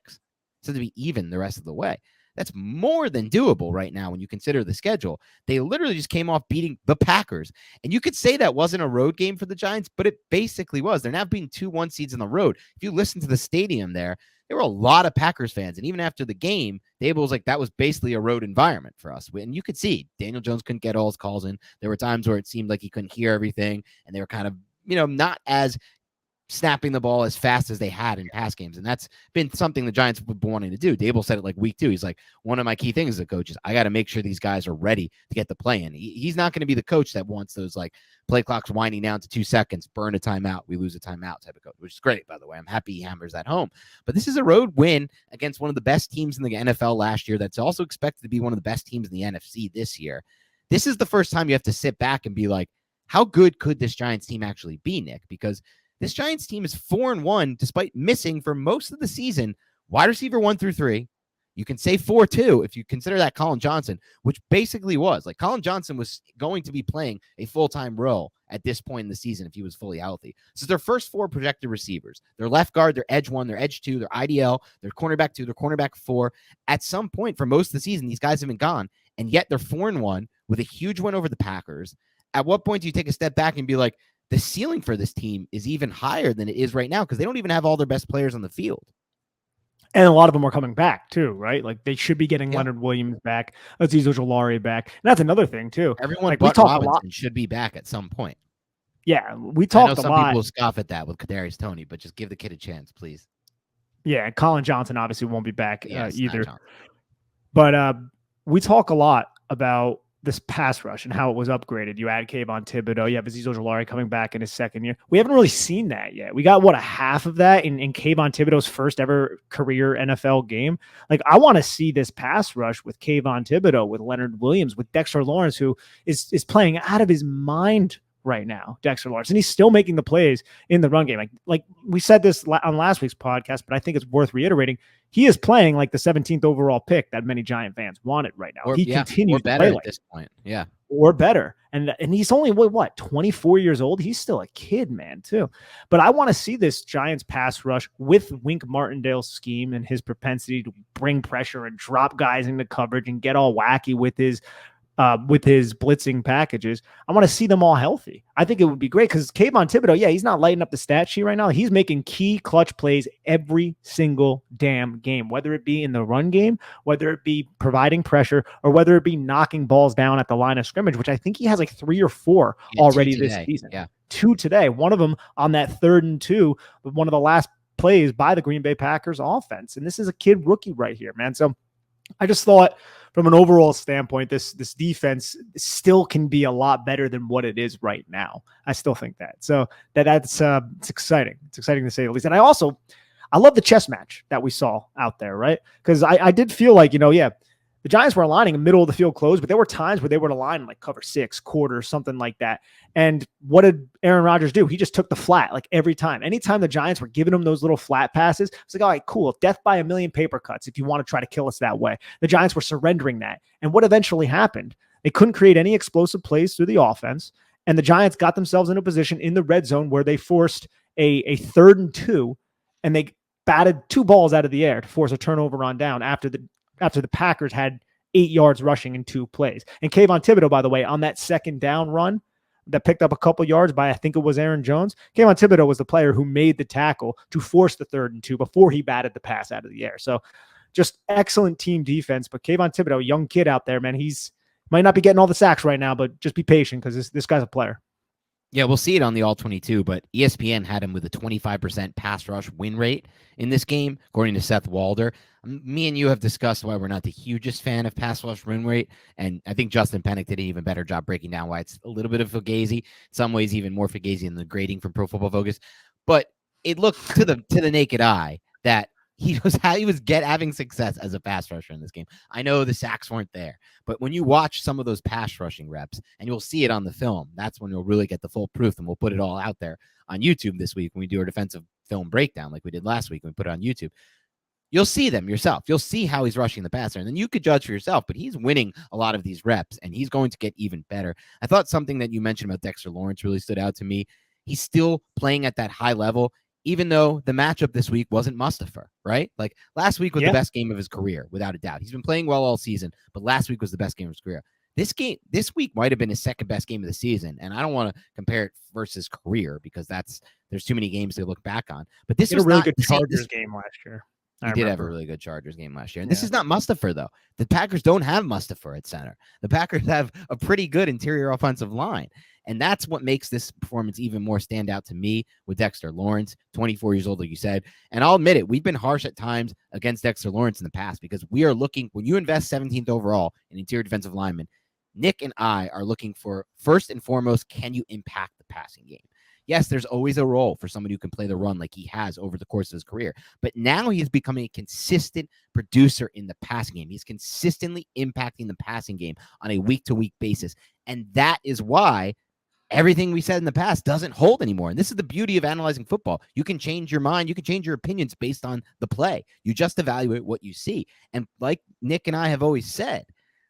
So to be even the rest of the way. That's more than doable right now when you consider the schedule. They literally just came off beating the Packers. And you could say that wasn't a road game for the Giants, but it basically was. They're now beating 2 1 seeds on the road. If you listen to the stadium there were a lot of Packers fans. And even after the game, Daboll was like, that was basically a road environment for us. And you could see Daniel Jones couldn't get all his calls in. There were times where it seemed like he couldn't hear everything. And they were kind of, not as snapping the ball as fast as they had in past games. And that's been something the Giants have been wanting to do. Daboll said it like week 2. He's like, one of my key things as a coach is I got to make sure these guys are ready to get the play in. He's not going to be the coach that wants those like play clocks winding down to 2 seconds, burn a timeout, we lose a timeout type of coach, which is great, by the way. I'm happy he hammers that home. But this is a road win against one of the best teams in the NFL last year that's also expected to be one of the best teams in the NFC this year. This is the first time you have to sit back and be like, how good could this Giants team actually be, Nick? Because this Giants team is 4-1 despite missing for most of the season wide receiver 1 through 3. You can say 4-2 if you consider that Colin Johnson, which basically was like Colin Johnson was going to be playing a full-time role at this point in the season if he was fully healthy. So their first 4 projected receivers, their left guard, their edge 1, their edge 2, their IDL, their cornerback 2, their cornerback 4. At some point for most of the season, these guys have been gone, and yet they're 4-1 with a huge win over the Packers. at what point do you take a step back and be like, the ceiling for this team is even higher than it is right now because they don't even have all their best players on the field. And a lot of them are coming back too, right? Like they should be getting Leonard Williams back, Azeez Ojulari back. And that's another thing too. Everyone like but Robinson should be back at some point. Yeah, we talked a lot. Some people will scoff at that with Kadarius Toney, but just give the kid a chance, please. Yeah, and Colin Johnson obviously won't be back either. Not but we talk a lot about this pass rush and how it was upgraded. You add Kayvon Thibodeaux, you have Azeez Ojulari coming back in his second year. We haven't really seen that yet. We got a half of that in Kayvon Thibodeaux's first ever career NFL game. Like I want to see this pass rush with Kayvon Thibodeaux, with Leonard Williams, with Dexter Lawrence, who is playing out of his mind right now, Dexter Lawrence, and he's still making the plays in the run game. Like we said this on last week's podcast, but I think it's worth reiterating. He is playing like the 17th overall pick that many Giant fans wanted right now. He continues better to play at this point. Yeah. Or better. And he's only, 24 years old? He's still a kid, man, too. But I want to see this Giants pass rush with Wink Martindale's scheme and his propensity to bring pressure and drop guys into coverage and get all wacky with his blitzing packages. I want to see them all healthy. I think it would be great because Kayvon Thibodeaux, he's not lighting up the stat sheet right now. He's making key clutch plays every single damn game, whether it be in the run game, whether it be providing pressure, or whether it be knocking balls down at the line of scrimmage, which I think he has like 3 or 4 already this season. Yeah. 2 today. One of them on that 3rd and 2, one of the last plays by the Green Bay Packers offense. And this is a kid rookie right here, man. So I just thought from an overall standpoint, this defense still can be a lot better than what it is right now. I still think that. So that's it's exciting. It's exciting to say the least. And I love the chess match that we saw out there, right? Because I did feel like, the Giants were aligning in middle of the field close, but there were times where they would align like cover 6, quarter, something like that. And what did Aaron Rodgers do? He just took the flat like every time. Anytime the Giants were giving him those little flat passes, it's like, all right, cool. Death by a million paper cuts if you want to try to kill us that way. The Giants were surrendering that. And what eventually happened? They couldn't create any explosive plays through the offense. And the Giants got themselves in a position in the red zone where they forced a 3rd and 2, and they batted 2 balls out of the air to force a turnover on down after the Packers had 8 yards rushing in 2 plays. And Kayvon Thibodeaux, by the way, on that 2nd down run that picked up a couple yards by, I think it was Aaron Jones, Kayvon Thibodeaux was the player who made the tackle to force the 3rd and 2 before he batted the pass out of the air. So just excellent team defense. But Kayvon Thibodeaux, young kid out there, man, he's might not be getting all the sacks right now, but just be patient because this guy's a player. Yeah, we'll see it on the All-22, but ESPN had him with a 25% pass rush win rate in this game, according to Seth Walder. Me and you have discussed why we're not the hugest fan of pass rush win rate, and I think Justin Pennick did an even better job breaking down why it's a little bit of Fugazi, in some ways even more Fugazi than the grading from Pro Football Focus. But it looked to the naked eye that he was having success as a pass rusher in this game. I know the sacks weren't there, but when you watch some of those pass rushing reps, and you'll see it on the film, that's when you'll really get the full proof, and we'll put it all out there on YouTube this week when we do our defensive film breakdown like we did last week when we put it on YouTube. You'll see them yourself. You'll see how he's rushing the passer, and then you could judge for yourself, but he's winning a lot of these reps, and he's going to get even better. I thought something that you mentioned about Dexter Lawrence really stood out to me. He's still playing at that high level, even though the matchup this week wasn't Mustafa, right? Like last week was the best game of his career, without a doubt. He's been playing well all season, but last week was the best game of his career. This week might have been his 2nd best game of the season, and I don't want to compare it versus career because there's too many games to look back on. But this was a really good Chargers game last year. He did have a really good Chargers game last year. And this is not Mustafa, though. The Packers don't have Mustafa at center. The Packers have a pretty good interior offensive line. And that's what makes this performance even more stand out to me with Dexter Lawrence, 24 years old, like you said. And I'll admit it, we've been harsh at times against Dexter Lawrence in the past because we are looking, when you invest 17th overall in interior defensive lineman, Nick and I are looking for, first and foremost, can you impact the passing game? Yes, there's always a role for somebody who can play the run like he has over the course of his career. But now he is becoming a consistent producer in the passing game. He's consistently impacting the passing game on a week-to-week basis. And that is why everything we said in the past doesn't hold anymore. And this is the beauty of analyzing football. You can change your mind. You can change your opinions based on the play. You just evaluate what you see. And like Nick and I have always said,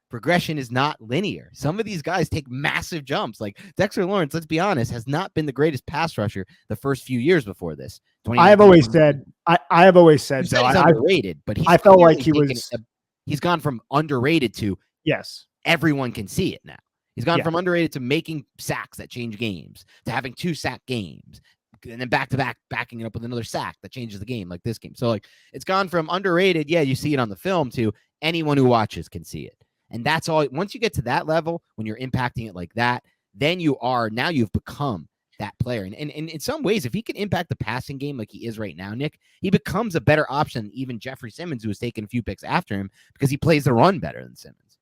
progression is not linear. Some of these guys take massive jumps. Like Dexter Lawrence, let's be honest, has not been the greatest pass rusher the first few years before this. I have always said, he's underrated, but I felt like he's gone from underrated to yes. Everyone can see it now. He's gone from underrated to making sacks that change games, to having 2 sack games, and then back-to-back backing it up with another sack that changes the game, like this game. So, like, it's gone from underrated, yeah, you see it on the film, to anyone who watches can see it. And that's all. Once you get to that level, when you're impacting it like that, then you've become that player. And in some ways, if he can impact the passing game like he is right now, Nick, he becomes a better option than even Jeffrey Simmons, who was taking a few picks after him, because he plays the run better than Simmons.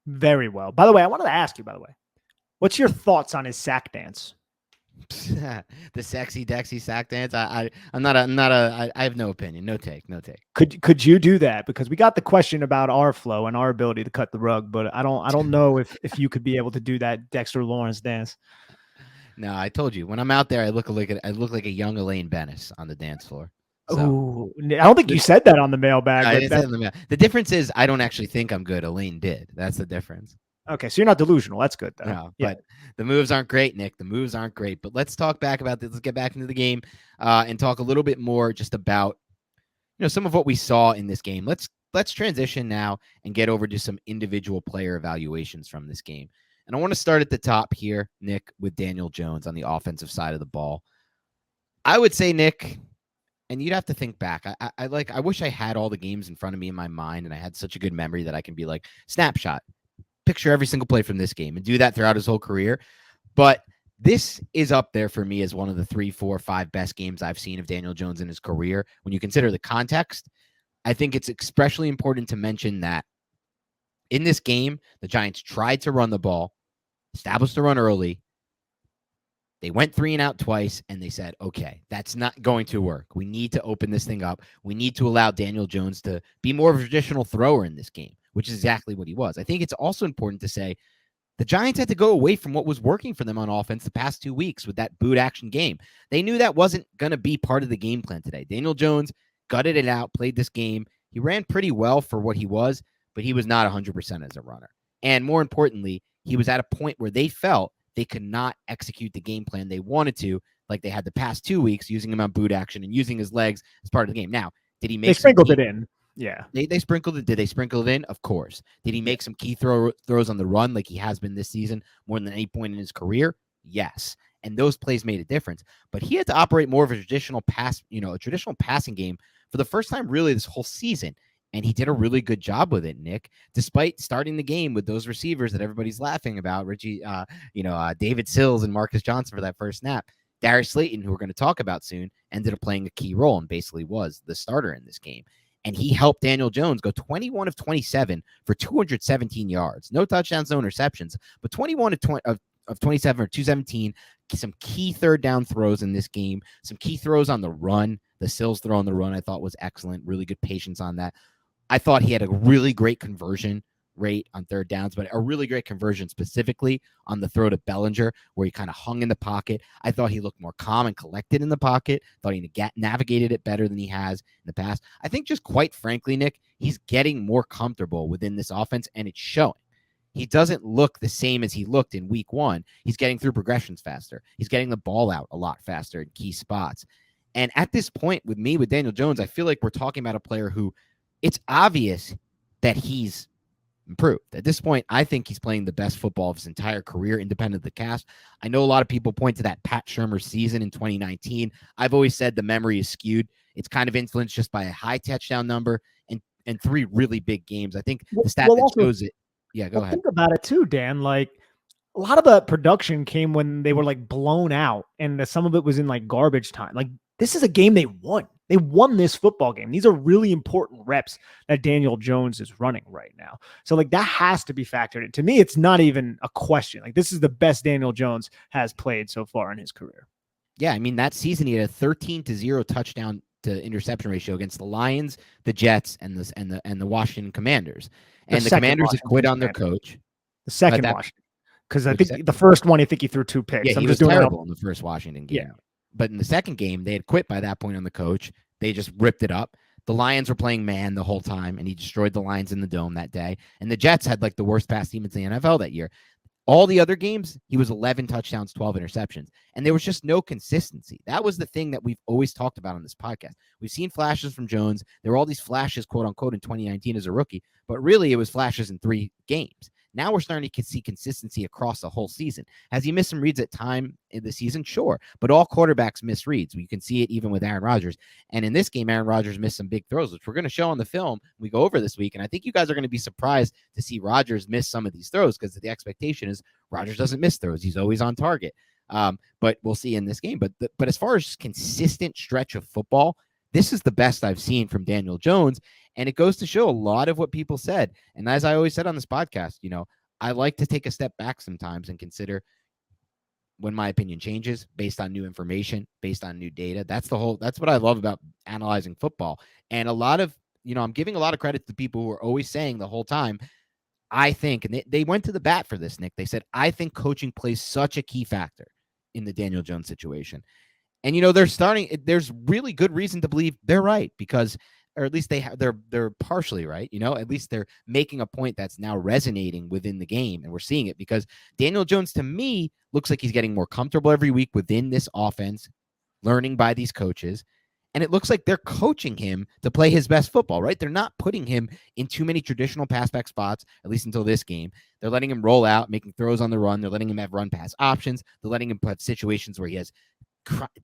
Very well. By the way, I wanted to ask you, what's your thoughts on his sack dance? The sexy Dexy sack dance. I have no opinion. No take. Could you do that? Because we got the question about our flow and our ability to cut the rug, but I don't know if you could be able to do that Dexter Lawrence dance. No, I told you, when I'm out there, I look like a young Elaine Bennis on the dance floor. So. Oh, I don't think you said that on the mailbag. I didn't say it on the mail. The difference is I don't actually think I'm good. Elaine did. That's the difference. Okay, so you're not delusional. That's good, though. No, but the moves aren't great, Nick. The moves aren't great. But let's talk back about this. Let's get back into the game and talk a little bit more just about some of what we saw in this game. Let's transition now and get over to some individual player evaluations from this game. And I want to start at the top here, Nick, with Daniel Jones on the offensive side of the ball. I would say, Nick, and you'd have to think back. I wish I had all the games in front of me in my mind, and I had such a good memory that I can be like, snapshot, picture every single play from this game, and do that throughout his whole career. But this is up there for me as one of the 3, 4, 5 best games I've seen of Daniel Jones in his career. When you consider the context, I think it's especially important to mention that in this game, the Giants tried to run the ball, established the run early. They went 3 and out twice, and they said, okay, that's not going to work. We need to open this thing up. We need to allow Daniel Jones to be more of a traditional thrower in this game, which is exactly what he was. I think it's also important to say the Giants had to go away from what was working for them on offense the past 2 weeks with that boot action game. They knew that wasn't going to be part of the game plan today. Daniel Jones gutted it out, played this game. He ran pretty well for what he was, but he was not 100% as a runner. And more importantly, he was at a point where they felt they could not execute the game plan they wanted to, like they had the past 2 weeks, using him on boot action and using his legs as part of the game. Now, did he make? They sprinkled it in. Yeah, they sprinkled it. Did they sprinkle it in? Of course. Did he make some key throws on the run like he has been this season more than any point in his career? Yes. And those plays made a difference. But he had to operate more of a traditional passing game for the first time really this whole season. And he did a really good job with it, Nick, despite starting the game with those receivers that everybody's laughing about, David Sills and Marcus Johnson for that first snap. Darius Slayton, who we're going to talk about soon, ended up playing a key role and basically was the starter in this game. And he helped Daniel Jones go 21 of 27 for 217 yards. No touchdowns, no interceptions, but 21 of 27 or 217. Some key third down throws in this game. Some key throws on the run. The Sills throw on the run I thought was excellent. Really good patience on that. I thought he had a really great conversion rate on third downs, but a really great conversion specifically on the throw to Bellinger, where he kind of hung in the pocket. I thought he looked more calm and collected in the pocket. Thought he navigated it better than he has in the past. I think just quite frankly, Nick, he's getting more comfortable within this offense, and it's showing. He doesn't look the same as he looked in week 1. He's getting through progressions faster. He's getting the ball out a lot faster in key spots. And at this point with Daniel Jones, I feel like we're talking about a player who it's obvious that he's improved. At this point, I think he's playing the best football of his entire career, independent of the cast. I know a lot of people point to that Pat Shurmur season in 2019. I've always said the memory is skewed. It's kind of influenced just by a high touchdown number and 3 really big games. I think the stat that shows it. Yeah, go ahead. Think about it too, Dan. Like, a lot of the production came when they were like blown out, and some of it was in like garbage time. Like, this is a game they won. They won this football game. These are really important reps that Daniel Jones is running right now. So, like, that has to be factored in. To me, it's not even a question. Like, this is the best Daniel Jones has played so far in his career. Yeah, I mean, that season he had a 13-0 touchdown to interception ratio against the Lions, the Jets, and the Washington Commanders. And the Commanders had quit on their coach. The second Washington. Because I think the first one, I think he threw 2 picks. Yeah, he was terrible in the first Washington game. Yeah. But in the second game, they had quit by that point on the coach. They just ripped it up. The Lions were playing man the whole time, and he destroyed the Lions in the Dome that day. And the Jets had like the worst pass team in the NFL that year. All the other games, he was 11 touchdowns, 12 interceptions. And there was just no consistency. That was the thing that we've always talked about on this podcast. We've seen flashes from Jones. There were all these flashes, quote unquote, in 2019 as a rookie, but really it was flashes in 3 games. Now we're starting to see consistency across the whole season. Has he missed some reads at time in the season? Sure. But all quarterbacks miss reads. You can see it even with Aaron Rodgers. And in this game, Aaron Rodgers missed some big throws, which we're going to show on the film we go over this week. And I think you guys are going to be surprised to see Rodgers miss some of these throws because the expectation is Rodgers doesn't miss throws. He's always on target. But we'll see in this game. But as far as consistent stretch of football, this is the best I've seen from Daniel Jones. And it goes to show a lot of what people said. And as I always said on this podcast, I like to take a step back sometimes and consider when my opinion changes based on new information, based on new data. That's what I love about analyzing football. And a lot of, I'm giving a lot of credit to people who are always saying the whole time, I think, and they went to the bat for this, Nick. They said, I think coaching plays such a key factor in the Daniel Jones situation. And, there's really good reason to believe they're right because, or at least they're partially right. At least they're making a point that's now resonating within the game. And we're seeing it because Daniel Jones, to me, looks like he's getting more comfortable every week within this offense, learning by these coaches. And it looks like they're coaching him to play his best football, right? They're not putting him in too many traditional pass back spots, at least until this game. They're letting him roll out, making throws on the run. They're letting him have run pass options. They're letting him have situations where he has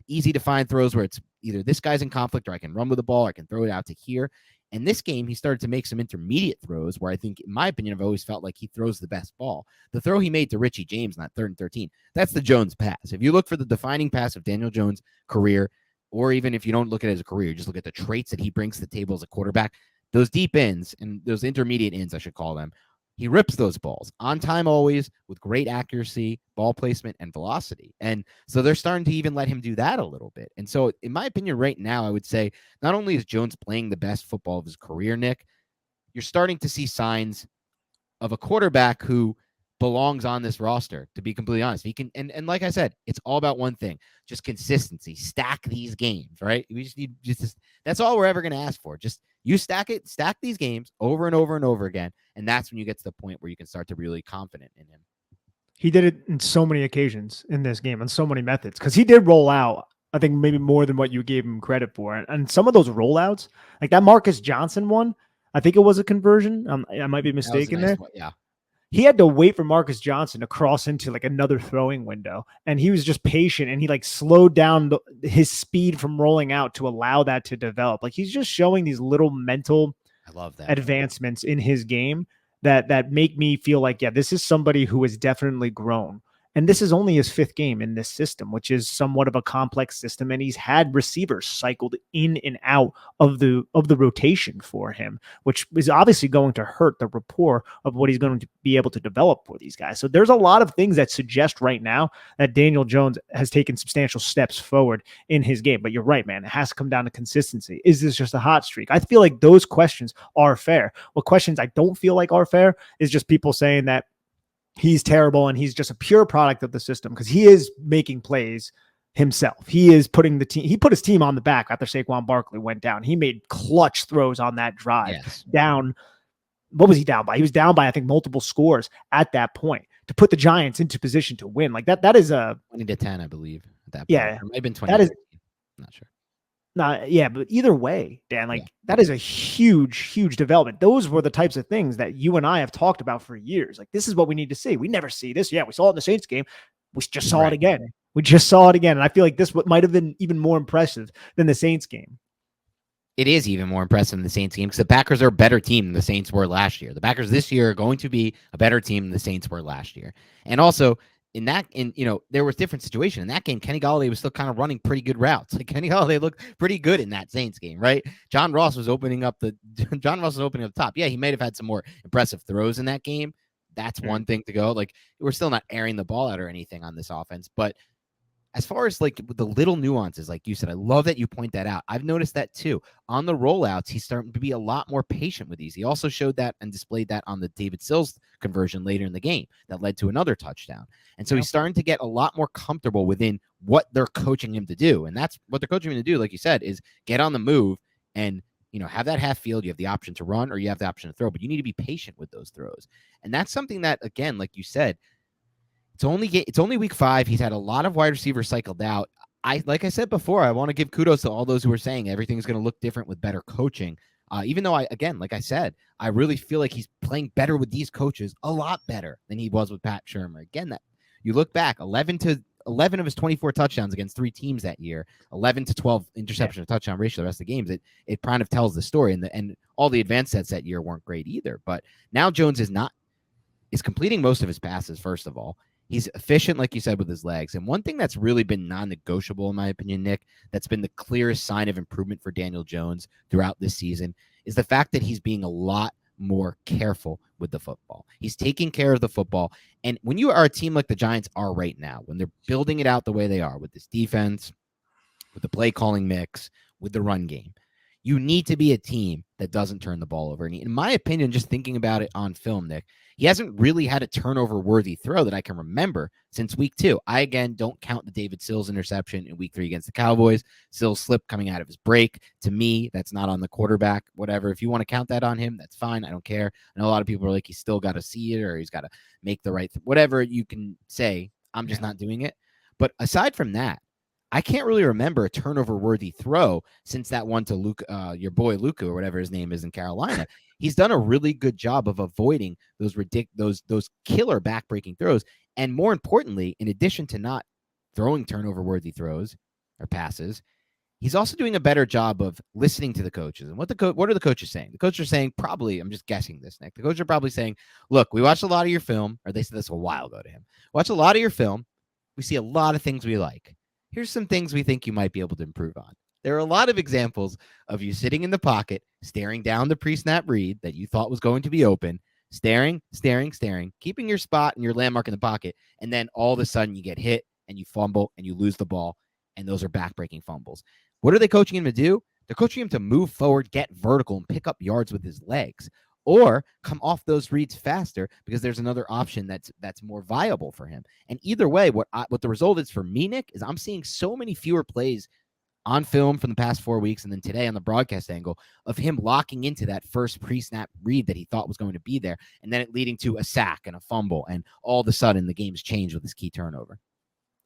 easy to find throws where it's either this guy's in conflict or I can run with the ball or I can throw it out to here. And this game, he started to make some intermediate throws where I think, in my opinion, I've always felt like he throws the best ball. The throw he made to Richie James on that 3rd and 13, that's the Jones pass. If you look for the defining pass of Daniel Jones' career, or even if you don't look at it as a career, just look at the traits that he brings to the table as a quarterback, those deep ends and those intermediate ends, I should call them, he rips those balls on time always with great accuracy, ball placement, and velocity. And so they're starting to even let him do that a little bit. And so in my opinion right now, I would say not only is Jones playing the best football of his career, Nick, you're starting to see signs of a quarterback who belongs on this roster, to be completely honest. He can, and like I said, it's all about one thing, just consistency. Stack these games, right? We just need that's all we're ever going to ask for. Just you stack these games over and over and over again. And that's when you get to the point where you can start to be really confident in him. He did it in so many occasions in this game on so many methods because he did roll out, I think maybe more than what you gave him credit for. And some of those rollouts, like that Marcus Johnson one, I think it was a conversion. I might be mistaken there. Yeah. He had to wait for Marcus Johnson to cross into like another throwing window. And he was just patient and he like slowed down his speed from rolling out to allow that to develop. Like he's just showing these little mental advancements in his game that make me feel like, yeah, this is somebody who has definitely grown. And this is only his 5th game in this system, which is somewhat of a complex system. And he's had receivers cycled in and out of the rotation for him, which is obviously going to hurt the rapport of what he's going to be able to develop for these guys. So there's a lot of things that suggest right now that Daniel Jones has taken substantial steps forward in his game. But you're right, man. It has to come down to consistency. Is this just a hot streak? I feel like those questions are fair. What questions I don't feel like are fair is just people saying that he's terrible and he's just a pure product of the system because he is making plays himself. He is putting the team, he put his team on the back after Taquon Barkley went down. He made clutch throws on that drive down. What was he down by? He was down by, I think, multiple scores at that point to put the Giants into position to win. Like that is a 20-10, I believe. At that point. Yeah. It might have been 20. That is, I'm not sure. Yeah, but either way, Dan, that is a huge, huge development. Those were the types of things that you and I have talked about for years. Like, this is what we need to see. We never see this. Yeah, we saw it in the Saints game. We just saw it again. We just saw it again. And I feel like this might have been even more impressive than the Saints game. It is even more impressive than the Saints game because the Packers are a better team than the Saints were last year. The Packers this year are going to be a better team than the Saints were last year. And also, there was different situation in that game. Kenny Golladay was still kind of running pretty good routes. Like Kenny Golladay looked pretty good in that Saints game, right? John Ross was opening up the top. Yeah, he might have had some more impressive throws in that game. That's one thing to go. Like, we're still not airing the ball out or anything on this offense, but as far as like the little nuances, like you said, I love that you point that out. I've noticed that too. On the rollouts, he's starting to be a lot more patient with these. He also showed that and displayed that on the David Sills conversion later in the game that led to another touchdown. And so he's starting to get a lot more comfortable within what they're coaching him to do. And that's what they're coaching him to do, like you said, is get on the move and have that half field. You have the option to run or you have the option to throw, but you need to be patient with those throws. And that's something that, again, like you said, it's only week 5. He's had a lot of wide receivers cycled out. Like I said before, I want to give kudos to all those who are saying everything's going to look different with better coaching. Even though like I said, I really feel like he's playing better with these coaches, a lot better than he was with Pat Shermer. Again, that you look back, 11 of his 24 touchdowns against 3 teams that year, 11 to 12 interception to touchdown ratio the rest of the games. It kind of tells the story, and all the advanced sets that year weren't great either. But now Jones is completing most of his passes. First of all, he's efficient, like you said, with his legs. And one thing that's really been non-negotiable, in my opinion, Nick, that's been the clearest sign of improvement for Daniel Jones throughout this season is the fact that he's being a lot more careful with the football. He's taking care of the football. And when you are a team like the Giants are right now, when they're building it out the way they are with this defense, with the play calling mix, with the run game, you need to be a team that doesn't turn the ball over. And in my opinion, just thinking about it on film, Nick, he hasn't really had a turnover-worthy throw that I can remember since week 2. I, again, don't count the David Sills interception in week 3 against the Cowboys. Sills slip coming out of his break. To me, that's not on the quarterback, whatever. If you want to count that on him, that's fine. I don't care. I know a lot of people are like, he's still got to see it or he's got to make the right whatever you can say. I'm just not doing it. But aside from that, I can't really remember a turnover-worthy throw since that one to Luke, your boy Luka, or whatever his name is in Carolina. He's done a really good job of avoiding those killer back-breaking throws. And more importantly, in addition to not throwing turnover-worthy throws or passes, he's also doing a better job of listening to the coaches. And what are the coaches saying? The coaches are saying probably, I'm just guessing this, Nick. The coaches are probably saying, look, we watched a lot of your film, or they said this a while ago to him. Watch a lot of your film. We see a lot of things we like. Here's some things we think you might be able to improve on. There are a lot of examples of you sitting in the pocket, staring down the pre-snap read that you thought was going to be open, staring, keeping your spot and your landmark in the pocket, and then all of a sudden you get hit and you fumble and you lose the ball, and those are back-breaking fumbles. What are they coaching him to do? They're coaching him to move forward, get vertical, and pick up yards with his legs, or come off those reads faster because there's another option that's more viable for him. And either way, what the result is for me, Nick, is I'm seeing so many fewer plays on film from the past 4 weeks and then today on the broadcast angle of him locking into that first pre-snap read that he thought was going to be there, and then it leading to a sack and a fumble, and all of a sudden the game's changed with his key turnover.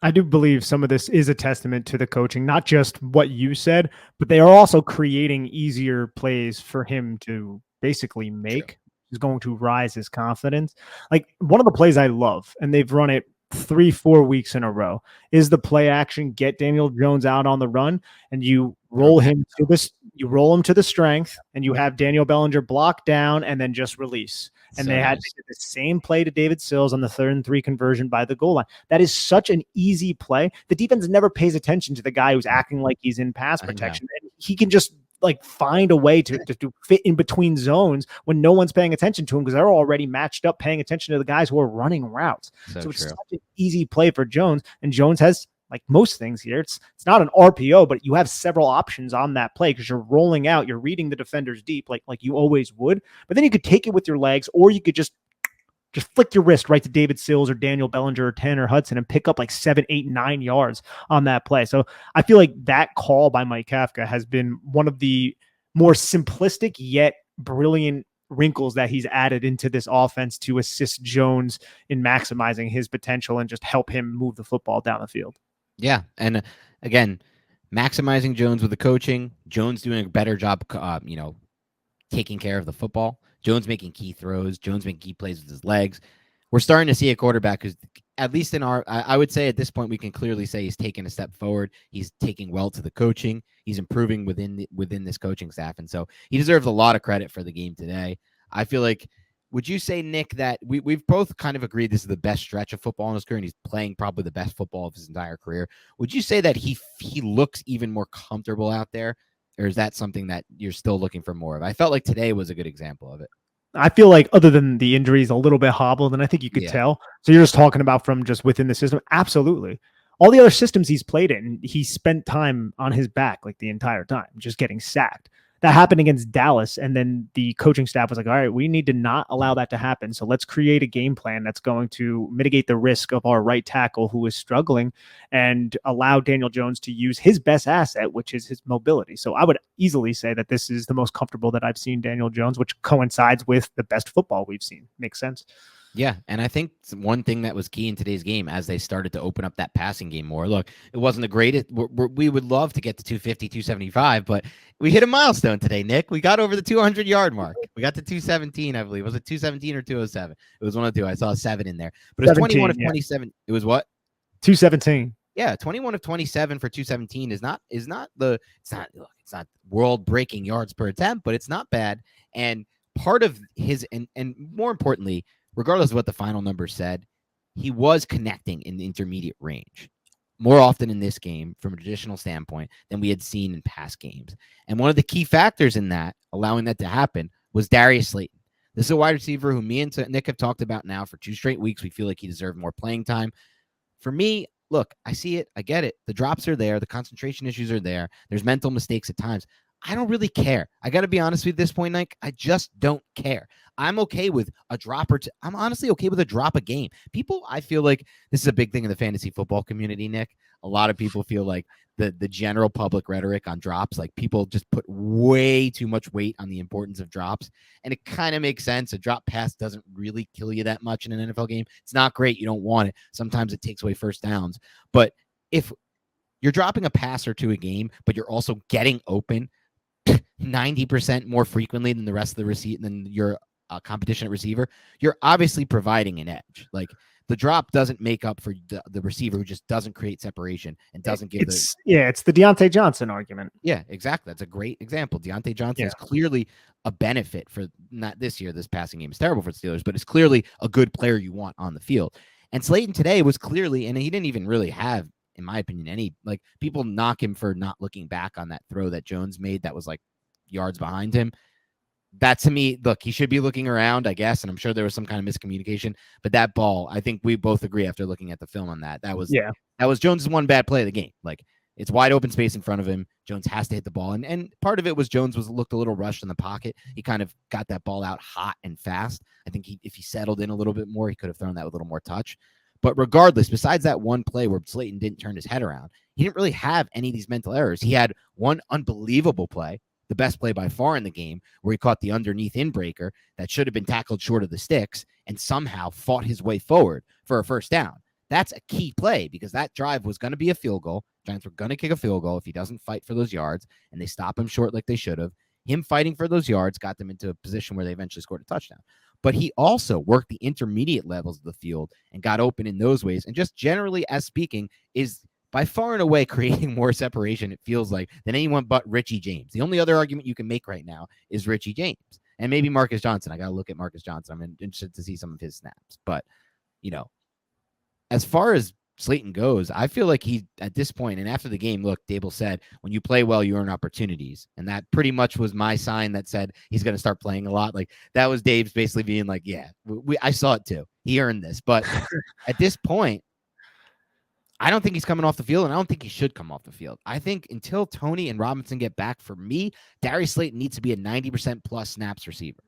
I do believe some of this is a testament to the coaching, not just what you said, but they are also creating easier plays for him to basically make. Is going to rise his confidence. Like one of the plays I love, and they've run it 3-4 weeks in a row, is the play action, get Daniel Jones out on the run, and you roll him to this, you roll him to the strength, and you have Daniel Bellinger block down and then just release. And so they had the same play to David Sills on the 3rd and 3 conversion by the goal line. That is such an easy play. The defense never pays attention to the guy who's acting like he's in pass protection. And he can just like find a way to fit in between zones when no one's paying attention to him because they're already matched up paying attention to the guys who are running routes. So it's such an easy play for Jones. And Jones has, like most things here, it's not an RPO, but you have several options on that play because you're rolling out, you're reading the defenders deep like you always would. But then you could take it with your legs, or you could just flick your wrist right to David Sills or Daniel Bellinger or Tanner Hudson and pick up like 7, 8, 9 yards on that play. So I feel like that call by Mike Kafka has been one of the more simplistic yet brilliant wrinkles that he's added into this offense to assist Jones in maximizing his potential and just help him move the football down the field. Yeah. And again, maximizing Jones with the coaching, Jones doing a better job, taking care of the football, Jones making key throws, Jones making key plays with his legs. We're starting to see a quarterback who's, at least in I would say at this point, we can clearly say he's taken a step forward. He's taking well to the coaching. He's improving within this coaching staff. And so he deserves a lot of credit for the game today. I feel like, would you say, Nick, that we've both kind of agreed this is the best stretch of football in his career, and he's playing probably the best football of his entire career? Would you say that he looks even more comfortable out there? Or is that something that you're still looking for more of? I felt like today was a good example of it. I feel like other than the injuries, a little bit hobbled, and I think you could tell. So you're just talking about from just within the system. Absolutely. All the other systems he's played in, he spent time on his back like the entire time, just getting sacked. That happened against Dallas, and then the coaching staff was like, all right, we need to not allow that to happen. So let's create a game plan that's going to mitigate the risk of our right tackle who is struggling and allow Daniel Jones to use his best asset, which is his mobility. So I would easily say that this is the most comfortable that I've seen Daniel Jones, which coincides with the best football we've seen. Makes sense. Yeah, and I think one thing that was key in today's game as they started to open up that passing game more. Look, it wasn't the greatest. We would love to get to 250, 275, but we hit a milestone today, Nick. We got over the 200-yard mark. We got to 217, I believe. Was it 217 or 207? It was one of the two. I saw a 7 in there. But it was 21 of 27. It was what? 217. Yeah, 21 of 27 for 217 is not world-breaking yards per attempt, but it's not bad. And part of his and more importantly, regardless of what the final number said, he was connecting in the intermediate range more often in this game from a traditional standpoint than we had seen in past games. And one of the key factors in that, allowing that to happen, was Darius Slayton. This is a wide receiver who me and Nick have talked about now for 2 straight weeks. We feel like he deserved more playing time. For me, look, I see it. I get it. The drops are there. The concentration issues are there. There's mental mistakes at times. I don't really care. I got to be honest with you at this point, Nick. I just don't care. I'm okay with a drop or two. I'm honestly okay with a drop a game. People, I feel like this is a big thing in the fantasy football community, Nick. A lot of people feel like the general public rhetoric on drops, like people just put way too much weight on the importance of drops. And it kind of makes sense. A drop pass doesn't really kill you that much in an NFL game. It's not great. You don't want it. Sometimes it takes away first downs. But if you're dropping a pass or two a game, but you're also getting open 90% more frequently than the rest of the than your competition at receiver, you're obviously providing an edge. Like the drop doesn't make up for the receiver who just doesn't create separation and doesn't give it's the Deontay Johnson argument. Yeah, exactly. That's a great example. Deontay Johnson is clearly a benefit for not this year. This passing game is terrible for the Steelers, but it's clearly a good player you want on the field. And Slayton today was clearly, and he didn't even really have, in my opinion, any, like, people knock him for not looking back on that throw that Jones made that was like yards behind him. That, to me, look, he should be looking around, I guess, and I'm sure there was some kind of miscommunication, but that ball, I think we both agree after looking at the film on that, that was Jones' one bad play of the game. Like, it's wide open space in front of him. Jones has to hit the ball, and part of it was Jones looked a little rushed in the pocket. He kind of got that ball out hot and fast. I think if he settled in a little bit more, he could have thrown that with a little more touch. But regardless, besides that one play where Slayton didn't turn his head around, he didn't really have any of these mental errors. He had one unbelievable play, the best play by far in the game, where he caught the underneath inbreaker that should have been tackled short of the sticks and somehow fought his way forward for a first down. That's a key play because that drive was going to be a field goal. Giants were going to kick a field goal if he doesn't fight for those yards, and they stop him short like they should have. Him fighting for those yards got them into a position where they eventually scored a touchdown. But he also worked the intermediate levels of the field and got open in those ways. And just generally, as speaking, is by far and away creating more separation, it feels like, than anyone but Richie James. The only other argument you can make right now is Richie James and maybe Marcus Johnson. I got to look at Marcus Johnson. I'm interested to see some of his snaps. But, you know, as far as Slayton goes, I feel like he, at this point, and after the game, look, Dable said, when you play well, you earn opportunities. And that pretty much was my sign that said he's going to start playing a lot. Like, that was Dave's basically being like, yeah, I saw it too. He earned this. But at this point, I don't think he's coming off the field, and I don't think he should come off the field. I think until Tony and Robinson get back, for me, Darius Slayton needs to be a 90% plus snaps receiver.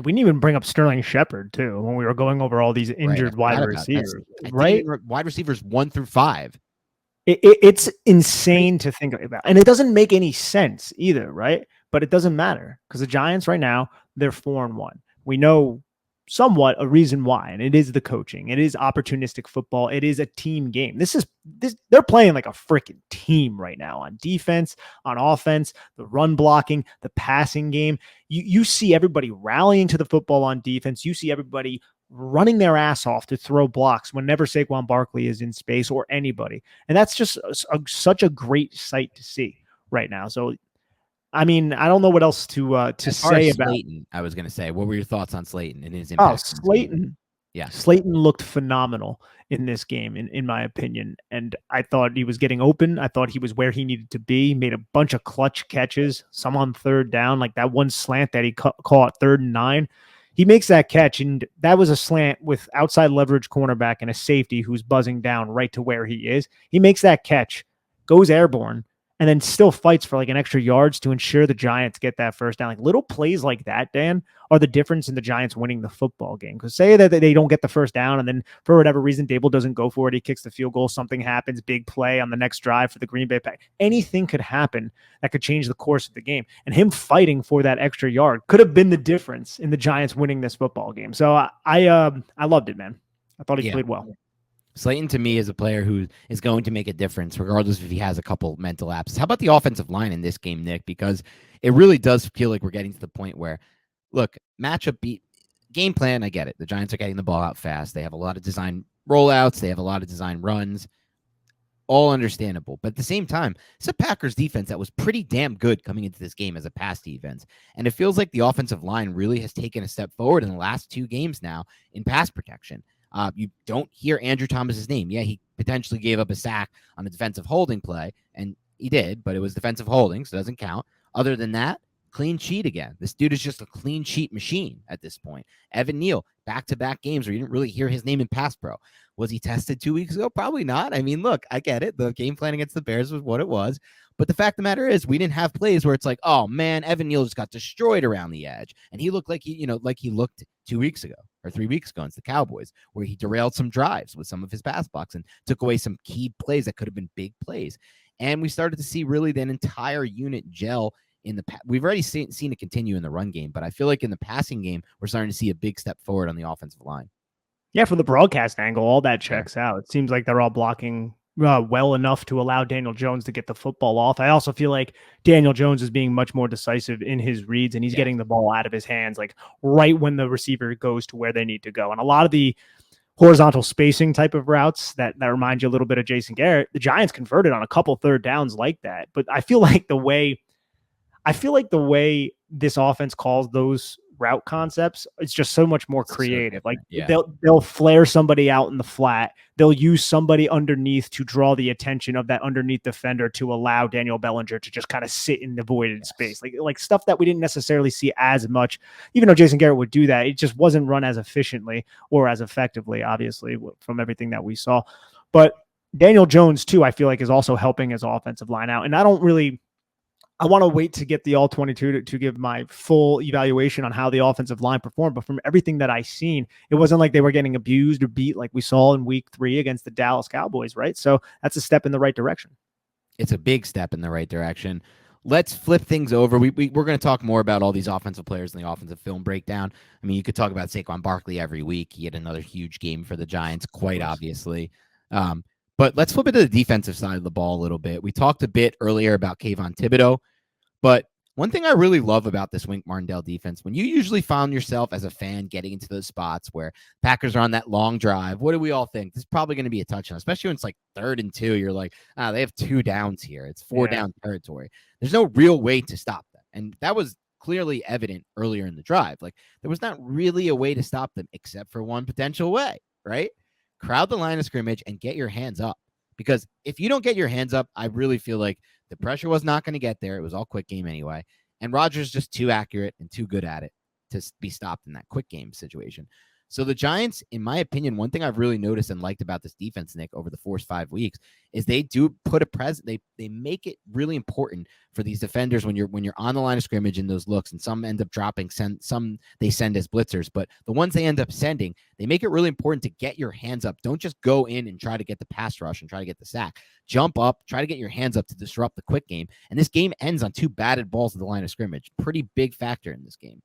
We didn't even bring up Sterling Shepard, too, when we were going over all these injured wide receivers. Right? Wide receivers 1 through 5. It's insane to think about. And it doesn't make any sense either, right? But it doesn't matter because the Giants right now, they're 4-1. We know somewhat a reason why, and it is the coaching. It is opportunistic football. It is a team game. They're playing like a freaking team right now on defense, on offense, the run blocking, the passing game. You see everybody rallying to the football on defense. You see everybody running their ass off to throw blocks whenever Taquon Barkley is in space or anybody. And that's just such a great sight to see right now. So, I mean, I don't know what else to say about Slayton. I was going to say, what were your thoughts on Slayton and his impact? Oh, Slayton. Yeah. Slayton looked phenomenal in this game, in my opinion. And I thought he was getting open. I thought he was where he needed to be. Made a bunch of clutch catches, some on third down, like that one slant that he caught 3rd and 9. He makes that catch, and that was a slant with outside leverage cornerback and a safety who's buzzing down right to where he is. He makes that catch, goes airborne, and then still fights for like an extra yards to ensure the Giants get that first down. Like little plays like that, Dan, are the difference in the Giants winning the football game. Because say that they don't get the first down, and then for whatever reason, Dable doesn't go for it. He kicks the field goal. Something happens, big play on the next drive for the Green Bay Packers. Anything could happen that could change the course of the game. And him fighting for that extra yard could have been the difference in the Giants winning this football game. So I loved it, man. I thought he played well. Slayton, to me, is a player who is going to make a difference, regardless if he has a couple mental lapses. How about the offensive line in this game, Nick? Because it really does feel like we're getting to the point where, look, matchup beat game plan. I get it. The Giants are getting the ball out fast. They have a lot of design rollouts. They have a lot of design runs. All understandable. But at the same time, it's a Packers defense that was pretty damn good coming into this game as a pass defense. And it feels like the offensive line really has taken a step forward in the last 2 games now in pass protection. You don't hear Andrew Thomas's name. Yeah, he potentially gave up a sack on a defensive holding play, and he did, but it was defensive holding, so it doesn't count. Other than that, clean sheet again. This dude is just a clean sheet machine at this point. Evan Neal, back-to-back games where you didn't really hear his name in pass pro. Was he tested 2 weeks ago? Probably not. I mean, look, I get it. The game plan against the Bears was what it was. But the fact of the matter is, we didn't have plays where it's like, oh man, Evan Neal just got destroyed around the edge, and he looked like he looked 2 weeks ago or 3 weeks ago against the Cowboys, where he derailed some drives with some of his pass blocks and took away some key plays that could have been big plays. And we started to see really that entire unit gel in the. We've already seen it continue in the run game, but I feel like in the passing game, we're starting to see a big step forward on the offensive line. Yeah, from the broadcast angle, all that checks out. It seems like they're all blocking well enough to allow Daniel Jones to get the football off. I also feel like Daniel Jones is being much more decisive in his reads, and he's getting the ball out of his hands like right when the receiver goes to where they need to go. And a lot of the horizontal spacing type of routes that remind you a little bit of Jason Garrett, the Giants converted on a couple third downs like that. But I feel like the way this offense calls those route concepts, it's just so much more creative. Like they'll flare somebody out in the flat. They'll use somebody underneath to draw the attention of that underneath defender to allow Daniel Bellinger to just kind of sit in the voided space. Like stuff that we didn't necessarily see as much, even though Jason Garrett would do that. It just wasn't run as efficiently or as effectively, obviously, from everything that we saw. But Daniel Jones, too, I feel like is also helping his offensive line out. And I want to wait to get the all 22 to give my full evaluation on how the offensive line performed. But from everything that I've seen, it wasn't like they were getting abused or beat like we saw in week 3 against the Dallas Cowboys, right? So that's a step in the right direction. It's a big step in the right direction. Let's flip things over. We're going to talk more about all these offensive players in the offensive film breakdown. I mean, you could talk about Taquon Barkley every week. He had another huge game for the Giants, quite obviously. But let's flip it to the defensive side of the ball a little bit. We talked a bit earlier about Kayvon Thibodeaux. But one thing I really love about this Wink Martindale defense, when you usually found yourself as a fan getting into those spots where Packers are on that long drive, what do we all think? This is probably going to be a touchdown, especially when it's like 3rd and 2. You're like, they have 2 downs here. It's 4 down territory. There's no real way to stop them. And that was clearly evident earlier in the drive. Like there was not really a way to stop them except for one potential way, right? Crowd the line of scrimmage and get your hands up. Because if you don't get your hands up, I really feel like the pressure was not going to get there. It was all quick game anyway. And Rodgers just too accurate and too good at it to be stopped in that quick game situation. So the Giants, in my opinion, one thing I've really noticed and liked about this defense, Nick, over the first 5 weeks is they do put a present. They make it really important for these defenders when you're on the line of scrimmage in those looks, and some end up dropping, some they send as blitzers, but the ones they end up sending, they make it really important to get your hands up. Don't just go in and try to get the pass rush and try to get the sack. Jump up, try to get your hands up to disrupt the quick game. And this game ends on 2 batted balls at the line of scrimmage. Pretty big factor in this game.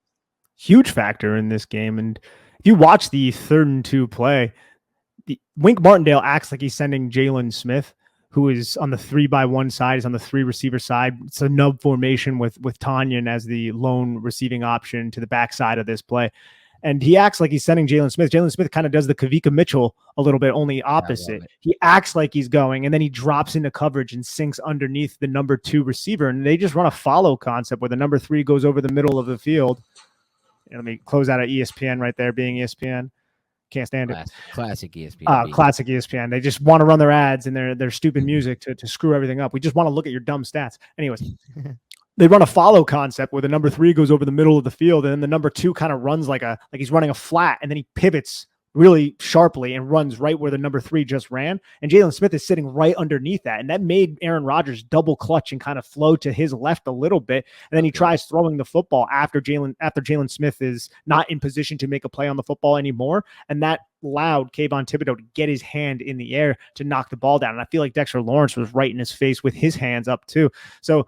Huge factor in this game. And if you watch the 3rd and 2 play, Wink Martindale acts like he's sending Jaylon Smith, who is on the 3-by-1 side, is on the 3 receiver side. It's a nub formation with Tanyan as the lone receiving option to the backside of this play. And he acts like he's sending Jalen Smith. Jalen Smith kind of does the Kavika Mitchell a little bit, only opposite. He acts like he's going, and then he drops into coverage and sinks underneath the number 2 receiver. And they just run a follow concept where the number 3 goes over the middle of the field. Let me close out of ESPN right there, being ESPN. Can't stand it. Classic ESPN. Classic ESPN. They just want to run their ads and their stupid music to screw everything up. We just want to look at your dumb stats. Anyways, they run a follow concept where the number 3 goes over the middle of the field, and then the number 2 kind of runs like he's running a flat, and then he pivots really sharply and runs right where the number 3 just ran. And Jalen Smith is sitting right underneath that. And that made Aaron Rodgers double clutch and kind of flow to his left a little bit. And then he tries throwing the football after Jalen Smith is not in position to make a play on the football anymore. And that allowed Kayvon Thibodeaux to get his hand in the air to knock the ball down. And I feel like Dexter Lawrence was right in his face with his hands up too. So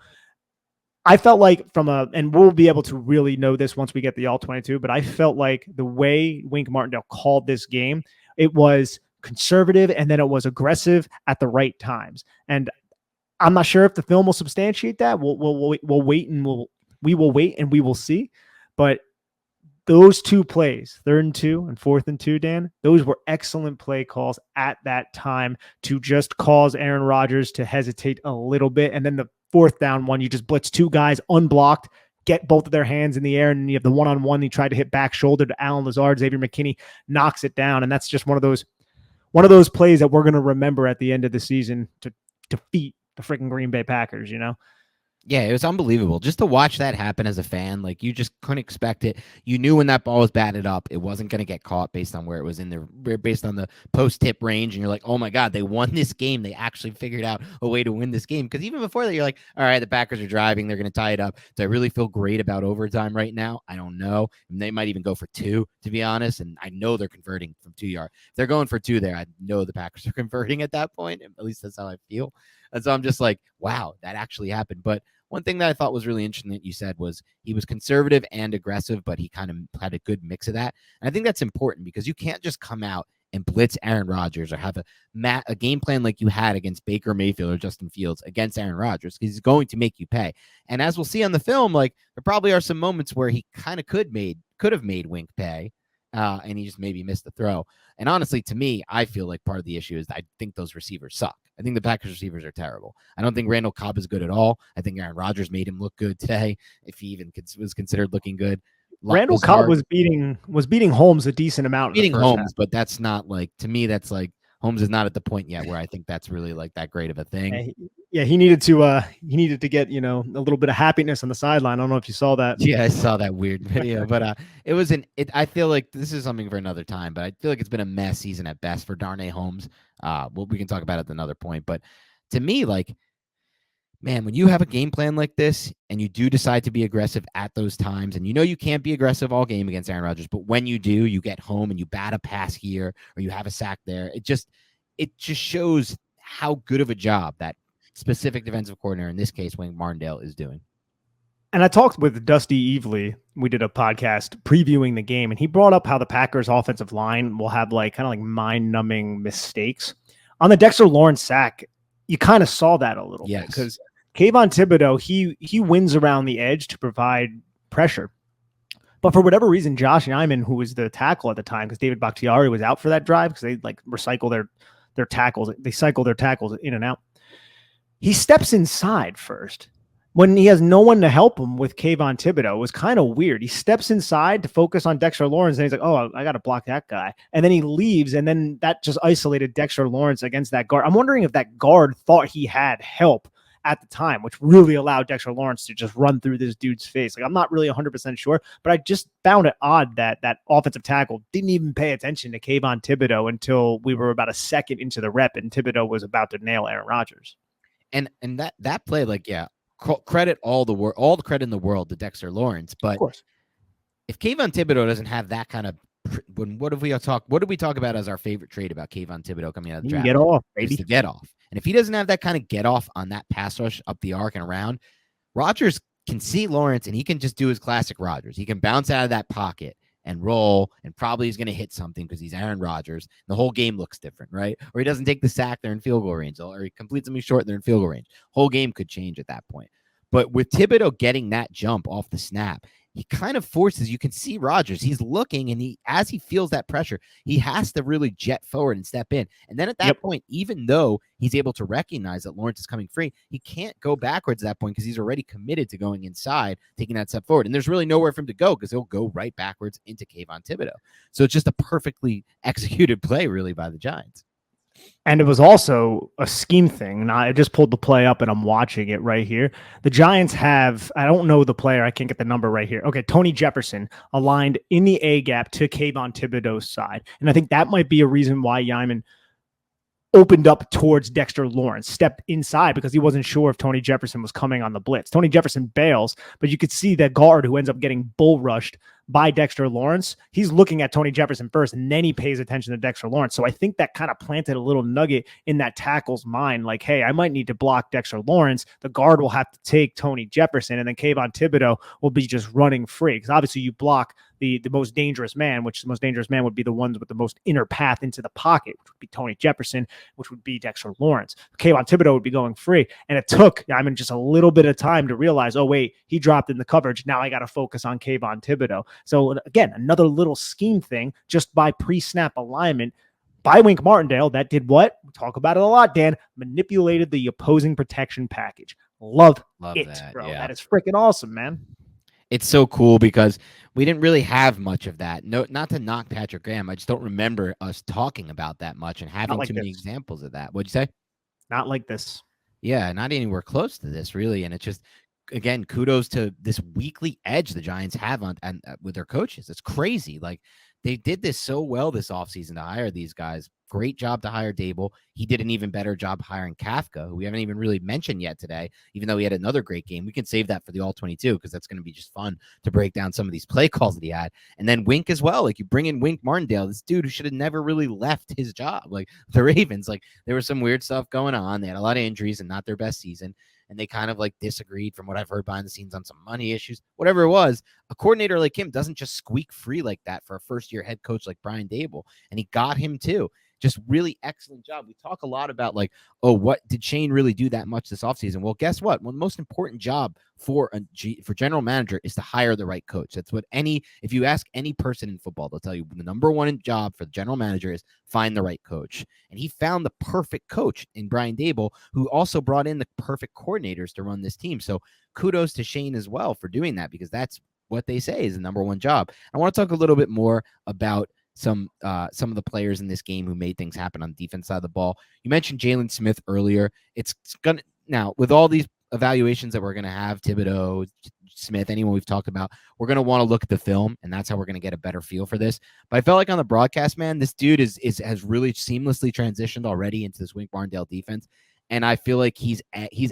I felt like and we'll be able to really know this once we get the All-22, but I felt like the way Wink Martindale called this game, it was conservative and then it was aggressive at the right times. And I'm not sure if the film will substantiate that. We'll wait and we will wait and we will see. But those 2 plays, 3rd and 2 and 4th and 2, Dan, those were excellent play calls at that time to just cause Aaron Rodgers to hesitate a little bit. And then the 4th down one, you just blitz 2 guys unblocked, get both of their hands in the air, and you have the one-on-one. He tried to hit back shoulder to Allen Lazard. Xavier McKinney knocks it down. And that's just one of those plays that we're going to remember at the end of the season to defeat the freaking Green Bay Packers, Yeah, it was unbelievable. Just to watch that happen as a fan, like you just couldn't expect it. You knew when that ball was batted up, it wasn't going to get caught based on where it was in there, based on the post-tip range. And you're like, oh my God, they won this game. They actually figured out a way to win this game. Because even before that, you're like, all right, the Packers are driving. They're going to tie it up. Do I really feel great about overtime right now? I don't know. And they might even go for 2, to be honest. And I know they're converting from 2 yards. If they're going for 2 there, I know the Packers are converting at that point. At least that's how I feel. And so I'm just like, wow, that actually happened. But one thing that I thought was really interesting that you said was he was conservative and aggressive, but he kind of had a good mix of that. And I think that's important because you can't just come out and blitz Aaron Rodgers or have a game plan like you had against Baker Mayfield or Justin Fields against Aaron Rodgers, because he's going to make you pay. And as we'll see on the film, like there probably are some moments where he kind of could have made Wink pay, and he just maybe missed the throw. And honestly, to me, I feel like part of the issue is I think those receivers suck. I think the Packers receivers are terrible. I don't think Randall Cobb is good at all. I think Aaron Rodgers made him look good today, if he even was considered looking good. Randall Cobb was beating Holmes a decent amount. Beating Holmes, but that's not like, to me, that's like Holmes is not at the point yet where I think that's really like that great of a thing. Yeah, he needed to get, a little bit of happiness on the sideline. I don't know if you saw that. Yeah, I saw that weird video, but I feel like this is something for another time, but I feel like it's been a mess season at best for Darnay Holmes. We can talk about it at another point, but to me, like, man, when you have a game plan like this and you do decide to be aggressive at those times, and you can't be aggressive all game against Aaron Rodgers, but when you do, you get home and you bat a pass here or you have a sack there. It just shows how good of a job that specific defensive coordinator, in this case, Wink Martindale, is doing. And I talked with Dusty Evely. We did a podcast previewing the game, and he brought up how the Packers offensive line will have kind of mind-numbing mistakes. On the Dexter Lawrence sack, you kind of saw that a little bit, because Kayvon Thibodeaux, he wins around the edge to provide pressure. But for whatever reason, Josh Nyman, who was the tackle at the time, because David Bakhtiari was out for that drive, because they recycle their tackles. They cycle their tackles in and out. He steps inside first when he has no one to help him with Kayvon Thibodeaux. It was kind of weird. He steps inside to focus on Dexter Lawrence, and he's like, oh, I got to block that guy. And then he leaves, and then that just isolated Dexter Lawrence against that guard. I'm wondering if that guard thought he had help at the time, which really allowed Dexter Lawrence to just run through this dude's face. I'm not really 100% sure, but I just found it odd that that offensive tackle didn't even pay attention to Kayvon Thibodeaux until we were about a second into the rep, and Thibodeaux was about to nail Aaron Rodgers. And that play, credit all the credit in the world to Dexter Lawrence, but of course, if Kayvon Thibodeaux doesn't have that kind of, what did we talk about as our favorite trait about Kayvon Thibodeaux coming out of the draft? Get off, baby. To get off. And if he doesn't have that kind of get off on that pass rush up the arc and around, Rodgers can see Lawrence and he can just do his classic Rodgers. He can bounce out of that pocket and roll, and probably he's going to hit something because he's Aaron Rodgers. The whole game looks different, right? Or he doesn't take the sack, they're in field goal range, or he completes something short, they're in field goal range. Whole game could change at that point. But with Thibodeaux getting that jump off the snap, he kind of forces, you can see Rodgers, he's looking, and as he feels that pressure, he has to really jet forward and step in. And then at that point, even though he's able to recognize that Lawrence is coming free, he can't go backwards at that point because he's already committed to going inside, taking that step forward. And there's really nowhere for him to go because he'll go right backwards into Kayvon Thibodeaux. So it's just a perfectly executed play, really, by the Giants. And it was also a scheme thing. Now, I just pulled the play up and I'm watching it right here. The Giants have, I don't know the player. I can't get the number right here. Okay, Tony Jefferson aligned in the A gap to Kayvon Thibodeaux's side. And I think that might be a reason why Yaiman opened up towards Dexter Lawrence, stepped inside because he wasn't sure if Tony Jefferson was coming on the blitz. Tony Jefferson bails, but you could see that guard who ends up getting bull rushed by Dexter Lawrence. He's looking at Tony Jefferson first, and then he pays attention to Dexter Lawrence. So I think that kind of planted a little nugget in that tackle's mind, like, hey, I might need to block Dexter Lawrence. The guard will have to take Tony Jefferson, and then Kayvon Thibodeaux will be just running free. Because obviously you block the most dangerous man, which the most dangerous man would be the ones with the most inner path into the pocket, which would be Tony Jefferson, which would be Dexter Lawrence. Kayvon Thibodeaux would be going free. And it took, just a little bit of time to realize, oh, wait, he dropped in the coverage. Now I got to focus on Kayvon Thibodeaux. So again, another little scheme thing just by pre-snap alignment by Wink Martindale that did what? We talk about it a lot, Dan. Manipulated the opposing protection package. Love it, that, bro. yeah. That is freaking awesome, man. It's so cool because we didn't really have much of that. No, not to knock Patrick Graham. I just don't remember us talking about that much and having too many examples of that. What'd you say? Not like this. Yeah, not anywhere close to this, really. And it's just, again, kudos to this weekly edge the Giants have on and with their coaches. It's crazy. Like, they did this so well this offseason to hire these guys. Great job to hire Dable. He did an even better job hiring Kafka, who we haven't even really mentioned yet today, even though he had another great game. We can save that for the All-22 because that's going to be just fun to break down some of these play calls that he had. And then Wink as well. Like, you bring in Wink Martindale, this dude who should have never really left his job. Like, the Ravens, like, there was some weird stuff going on. They had a lot of injuries and not their best season. And they kind of like disagreed from what I've heard behind the scenes on some money issues, whatever it was. A coordinator like him doesn't just squeak free like that for a first-year head coach like Brian Dable. And he got him too. Just really excellent job. We talk a lot about like, oh, what did Shane really do that much this offseason? Well, guess what? One of the most important job for general manager is to hire the right coach. That's what if you ask any person in football, they'll tell you the number one job for the general manager is find the right coach. And he found the perfect coach in Brian Dable, who also brought in the perfect coordinators to run this team. So kudos to Shane as well for doing that, because that's what they say is the number one job. I want to talk a little bit more about some of the players in this game who made things happen on the defense side of the ball. You mentioned Jalen Smith earlier. It's gonna now with all these evaluations that we're gonna have, Thibodeaux, Smith, anyone we've talked about, we're gonna want to look at the film, and that's how we're gonna get a better feel for this. But I felt like on the broadcast, man, this dude has really seamlessly transitioned already into this Wink Martindale defense. And I feel like he's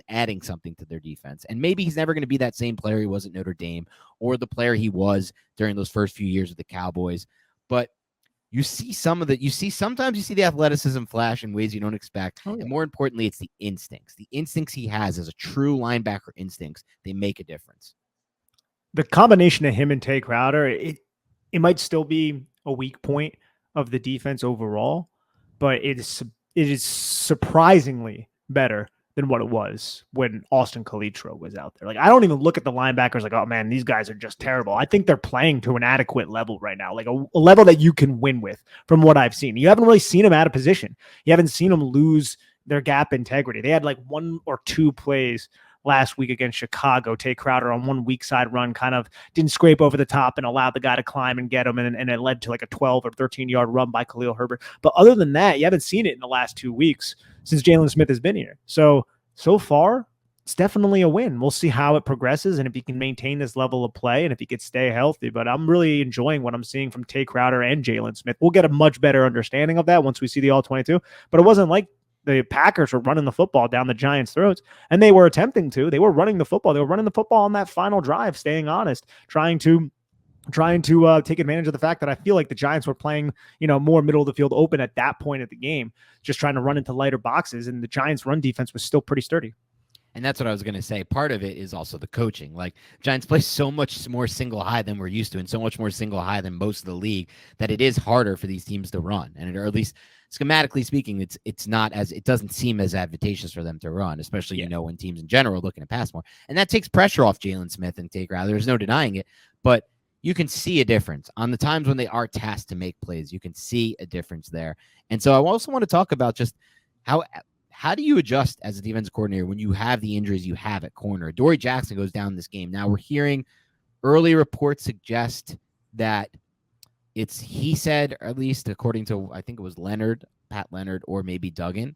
adding something to their defense. And maybe he's never going to be that same player he was at Notre Dame or the player he was during those first few years with the Cowboys. But sometimes you see the athleticism flash in ways you don't expect. Oh, yeah. And more importantly, it's the instincts. The instincts he has as a true linebacker instincts, they make a difference. The combination of him and Tay Crowder, it might still be a weak point of the defense overall, but it is surprisingly better than what it was when Austin Calitro was out there. Like, I don't even look at the linebackers like, oh man, these guys are just terrible. I think they're playing to an adequate level right now, like a level that you can win with from what I've seen. You haven't really seen them out of position. You haven't seen them lose their gap integrity. They had like one or two plays last week against Chicago. Tay Crowder on one weak side run kind of didn't scrape over the top and allowed the guy to climb and get him, and it led to like a 12 or 13-yard run by Khalil Herbert. But other than that, you haven't seen it in the last 2 weeks since Jaylon Smith has been here. So far, it's definitely a win. We'll see how it progresses and if he can maintain this level of play and if he could stay healthy. But I'm really enjoying what I'm seeing from Tay Crowder and Jaylon Smith. We'll get a much better understanding of that once we see the All-22. But it wasn't like the Packers were running the football down the Giants' throats, and they were attempting to. They were running the football. They were running the football on that final drive, staying honest, trying to take advantage of the fact that I feel like the Giants were playing, more middle of the field open at that point of the game, just trying to run into lighter boxes, and the Giants' run defense was still pretty sturdy. And that's what I was going to say. Part of it is also the coaching. Like, Giants play so much more single high than we're used to, and so much more single high than most of the league, that it is harder for these teams to run. or at least schematically speaking, it doesn't seem as advantageous for them to run, especially, when teams in general are looking to pass more. And that takes pressure off Jaylon Smith and Tay Crowder. There's no denying it. But you can see a difference on the times when they are tasked to make plays. You can see a difference there. And so I also want to talk about just how do you adjust as a defensive coordinator when you have the injuries you have at corner? Dory Jackson goes down this game. Now we're hearing early reports suggest that he said, or at least according to, I think it was Leonard Pat Leonard or maybe Duggan.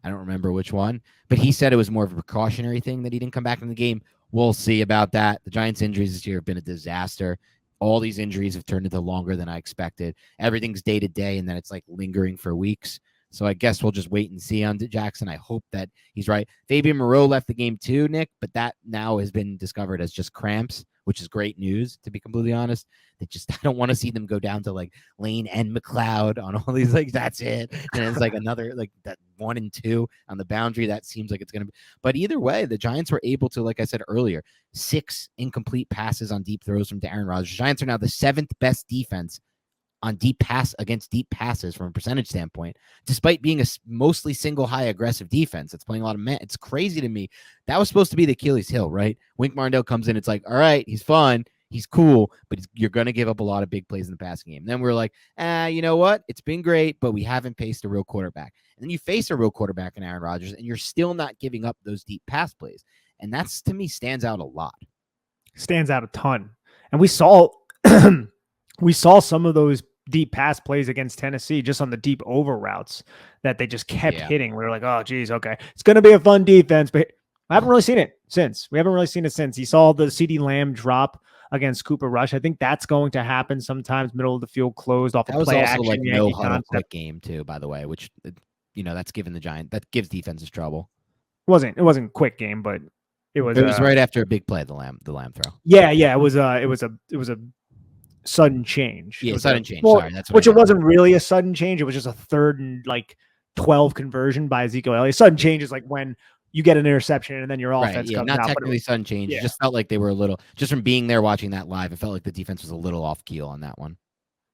I don't remember which one, but he said it was more of a precautionary thing that he didn't come back in the game. We'll see about that. The Giants' injuries this year have been a disaster. All these injuries have turned into longer than I expected. Everything's day to day, and then it's like lingering for weeks. So I guess we'll just wait and see on Jackson. I hope that he's right. Fabian Moreau left the game too, Nick, but that now has been discovered as just cramps, which is great news, to be completely honest. They just, I don't want to see them go down to like Lane and McLeod on all these, like, that's it. And it's like another, like that 1 and 2 on the boundary. That seems like it's going to be, but either way, the Giants were able to, like I said earlier, 6 incomplete passes on deep throws from Aaron Rodgers. The Giants are now the 7th best defense on deep pass against deep passes from a percentage standpoint, despite being a mostly single high aggressive defense that's playing a lot of man. It's crazy to me. That was supposed to be the Achilles heel, right? Wink Martindale comes in. It's like, all right, he's fun. He's cool, but you're going to give up a lot of big plays in the passing game. And then we're like, you know what? It's been great, but we haven't faced a real quarterback. And then you face a real quarterback in Aaron Rodgers, and you're still not giving up those deep pass plays. And that's, to me, stands out a lot. Stands out a ton. And we saw we saw some of those deep pass plays against Tennessee just on the deep over routes that they just kept hitting. We were like, oh, geez, okay. It's going to be a fun defense, but I haven't really seen it since. We haven't really seen it since. You saw the CeeDee Lamb drop against Cooper Rush. I think that's going to happen sometimes, middle of the field closed off that a play was also action. like no huddle quick game too, by the way, which, that's given the Giants, that gives defenses trouble. It wasn't quick game, but it was right after a big play, the lamb throw. Yeah. It was a sudden change. Yeah, sudden change. Well, sorry, that's which it wasn't really a sudden change. It was just a 3rd and 12 conversion by Ezekiel Elliott. Sudden change is like when you get an interception and then your offense comes not out. Technically sudden change. It just felt like they were a little, just from being there watching that live, it felt like the defense was a little off keel on that one.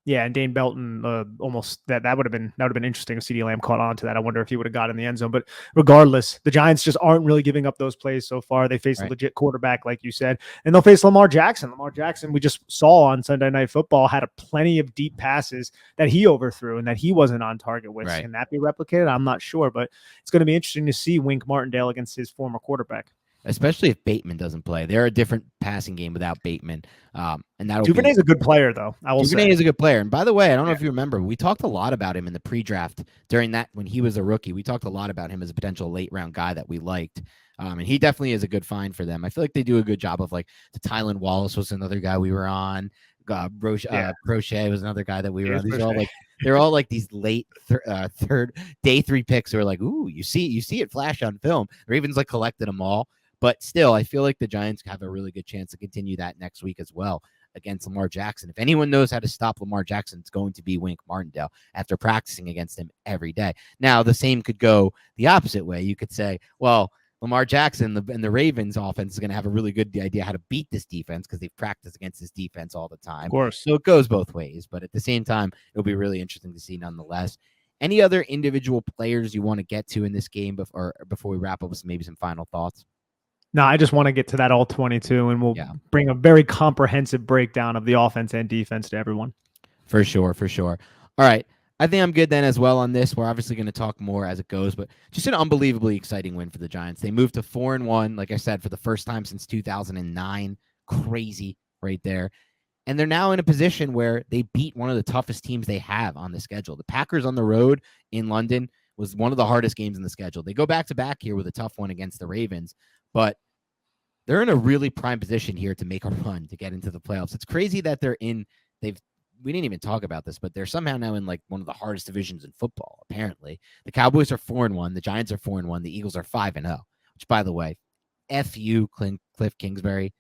Yeah, and Dane Belton almost that would have been interesting if CeeDee Lamb caught on to that. I wonder if he would have got in the end zone. But regardless, the Giants just aren't really giving up those plays so far. They face a legit quarterback, like you said, and they'll face Lamar Jackson. Lamar Jackson, we just saw on Sunday Night Football, had plenty of deep passes that he overthrew and that he wasn't on target with. Can that be replicated? I'm not sure, but it's going to be interesting to see Wink Martindale against his former quarterback. Especially if Bateman doesn't play. They're a different passing game without Bateman. And that'll Duvernay's a good player, though. Duvernay is a good player. And by the way, I don't know if you remember, we talked a lot about him in the pre-draft during that when he was a rookie. We talked a lot about him as a potential late-round guy that we liked. And he definitely is a good find for them. I feel like they do a good job of, like, the Tylan Wallace was another guy we were on. Crochet was another guy that we were on. These are all they're all like these late third day 3 picks who are like, ooh, you see it flash on film. The Ravens collected them all. But still, I feel like the Giants have a really good chance to continue that next week as well against Lamar Jackson. If anyone knows how to stop Lamar Jackson, it's going to be Wink Martindale after practicing against him every day. Now, the same could go the opposite way. You could say, well, Lamar Jackson and the Ravens offense is going to have a really good idea how to beat this defense because they've practiced against this defense all the time. Of course. So it goes both ways. But at the same time, it'll be really interesting to see nonetheless. Any other individual players you want to get to in this game before we wrap up with maybe some final thoughts? No, I just want to get to that all 22, and we'll bring a very comprehensive breakdown of the offense and defense to everyone. For sure. All right. I think I'm good then as well on this. We're obviously going to talk more as it goes, but just an unbelievably exciting win for the Giants. They moved to 4-1, like I said, for the first time since 2009. Crazy right there. And they're now in a position where they beat one of the toughest teams they have on the schedule. The Packers on the road in London was one of the hardest games in the schedule. They go back-to-back here with a tough one against the Ravens, but they're in a really prime position here to make a run to get into the playoffs. It's crazy that we didn't even talk about this, but they're somehow now in like one of the hardest divisions in football, apparently. The Cowboys are 4-1. The Giants are 4-1. The Eagles are 5-0, which, by the way, F you, Cliff Kingsbury.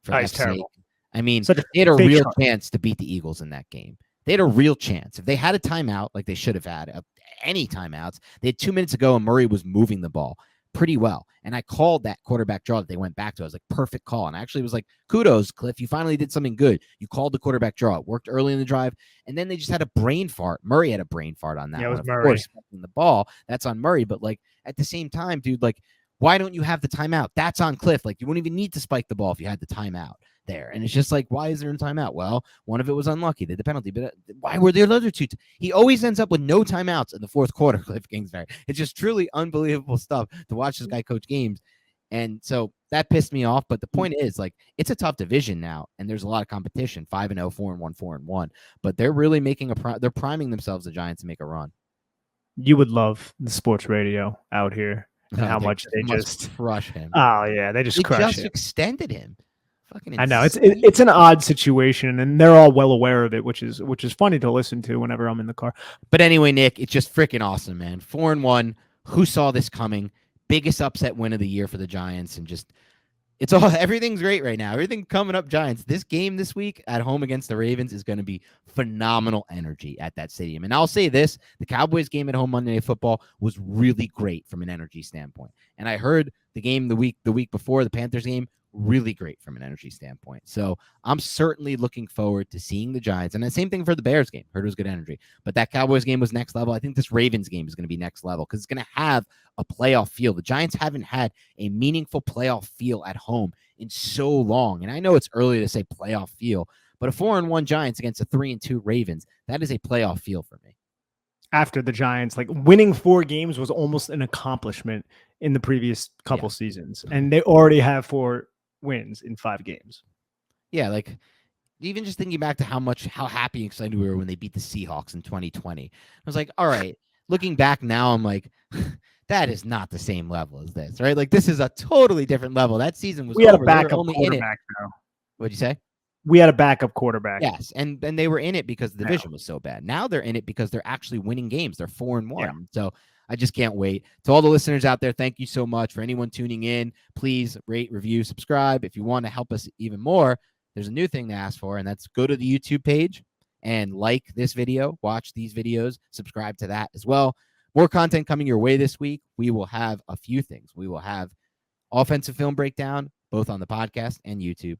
It's terrible. I mean, they had a real chance to beat the Eagles in that game. They had a real chance. If they had a timeout, like they should have had, any timeouts, they had 2 minutes to go, and Murray was moving the ball pretty well. And I called that quarterback draw that they went back to. I was like, perfect call. And I actually was like, kudos, Cliff. You finally did something good. You called the quarterback draw. It worked early in the drive. And then they just had a brain fart. Murray had a brain fart on that. Yeah, it was one. Murray. Of course, the ball, that's on Murray. But like at the same time, dude, like, why don't you have the timeout? That's on Cliff. Like, you wouldn't even need to spike the ball if you had the timeout there. And it's just like, why is there a timeout? Well, one of it was unlucky, the penalty, but why were there other two? He always ends up with no timeouts in the fourth quarter, Cliff Kingsbury. It's just truly unbelievable stuff to watch this guy coach games. And so that pissed me off. But the point is, like, it's a tough division now, and there's a lot of competition, 5-0, 4-1, 4-1. But they're really making they're priming themselves, the Giants, to make a run. You would love the sports radio out here and Oh, how they much they must just. crush him. Oh yeah, they just They crush just it. extended him. Fucking I know insane. it's an odd situation, and they're all well aware of it, which is funny to listen to whenever I'm in the car. But anyway, Nick, it's just freaking awesome, man. 4-1. Who saw this coming? Biggest upset win of the year for the Giants, and just everything's great right now. Everything coming up, Giants. This game this week at home against the Ravens is going to be phenomenal energy at that stadium. And I'll say this: the Cowboys game at home Monday Night Football was really great from an energy standpoint. And I heard the game the week before, the Panthers game, really great from an energy standpoint. So I'm certainly looking forward to seeing the Giants. And the same thing for the Bears game. Heard it was good energy. But that Cowboys game was next level. I think this Ravens game is going to be next level because it's going to have a playoff feel. The Giants haven't had a meaningful playoff feel at home in so long. And I know it's early to say playoff feel, but a 4-1 Giants against a 3-2 Ravens, that is a playoff feel for me. After the Giants, like winning 4 games was almost an accomplishment in the previous couple seasons. And they already have 4 wins in 5 games. Yeah, like even just thinking back to how happy and excited we were when they beat the Seahawks in 2020. I was like, all right, looking back now, I'm like, that is not the same level as this, right? Like this is a totally different level. That season was we had over. A backup quarterback though. What'd you say? We had a backup quarterback. Yes, and they were in it because the division was so bad. Now they're in it because they're actually winning games. They're 4-1. Yeah. So I just can't wait. To all the listeners out there, thank you so much. For anyone tuning in, please rate, review, subscribe. If you want to help us even more, there's a new thing to ask for, and that's go to the YouTube page and like this video, watch these videos, subscribe to that as well. More content coming your way this week. We will have a few things. We will have offensive film breakdown, both on the podcast and YouTube.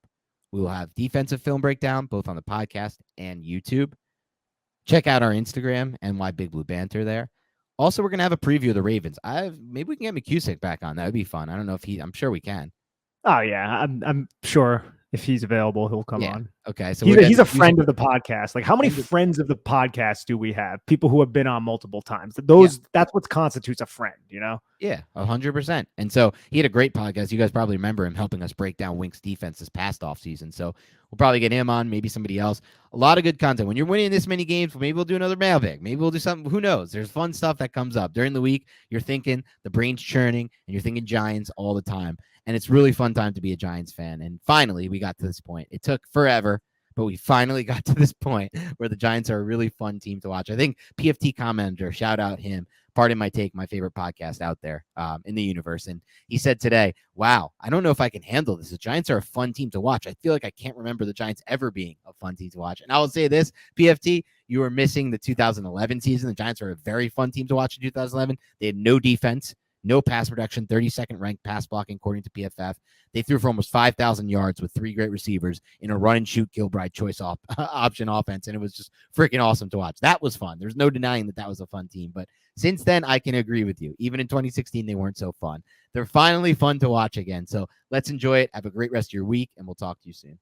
We will have defensive film breakdown, both on the podcast and YouTube. Check out our Instagram, NY Big Blue Banter there. Also, we're going to have a preview of the Ravens. Maybe we can get McCusick back on. That would be fun. I don't know if I'm sure we can. Oh, yeah. I'm sure if he's available, he'll come on. Okay. So he's a friend of the podcast. Like, how many friends of the podcast do we have? People who have been on multiple times. That's what constitutes a friend, you know? Yeah, 100%. And so he had a great podcast. You guys probably remember him helping us break down Wink's defense this past offseason. So we'll probably get him on, maybe somebody else. A lot of good content. When you're winning this many games, maybe we'll do another mailbag. Maybe we'll do something. Who knows? There's fun stuff that comes up. During the week, you're thinking, the brain's churning, and you're thinking Giants all the time. And it's really fun time to be a Giants fan. And finally, we got to this point. It took forever, but we finally got to this point where the Giants are a really fun team to watch. I think PFT commenter, shout out him, Pardon My Take, my favorite podcast out there in the universe. And he said today, wow, I don't know if I can handle this. The Giants are a fun team to watch. I feel like I can't remember the Giants ever being a fun team to watch. And I will say this, PFT, you were missing the 2011 season. The Giants were a very fun team to watch in 2011. They had no defense, no pass production, 32nd ranked pass blocking according to PFF. They threw for almost 5,000 yards with 3 great receivers in a run and shoot Gilbride choice option offense, and it was just freaking awesome to watch. That was fun. There's no denying that was a fun team, but since then, I can agree with you. Even in 2016, they weren't so fun. They're finally fun to watch again, so let's enjoy it. Have a great rest of your week, and we'll talk to you soon.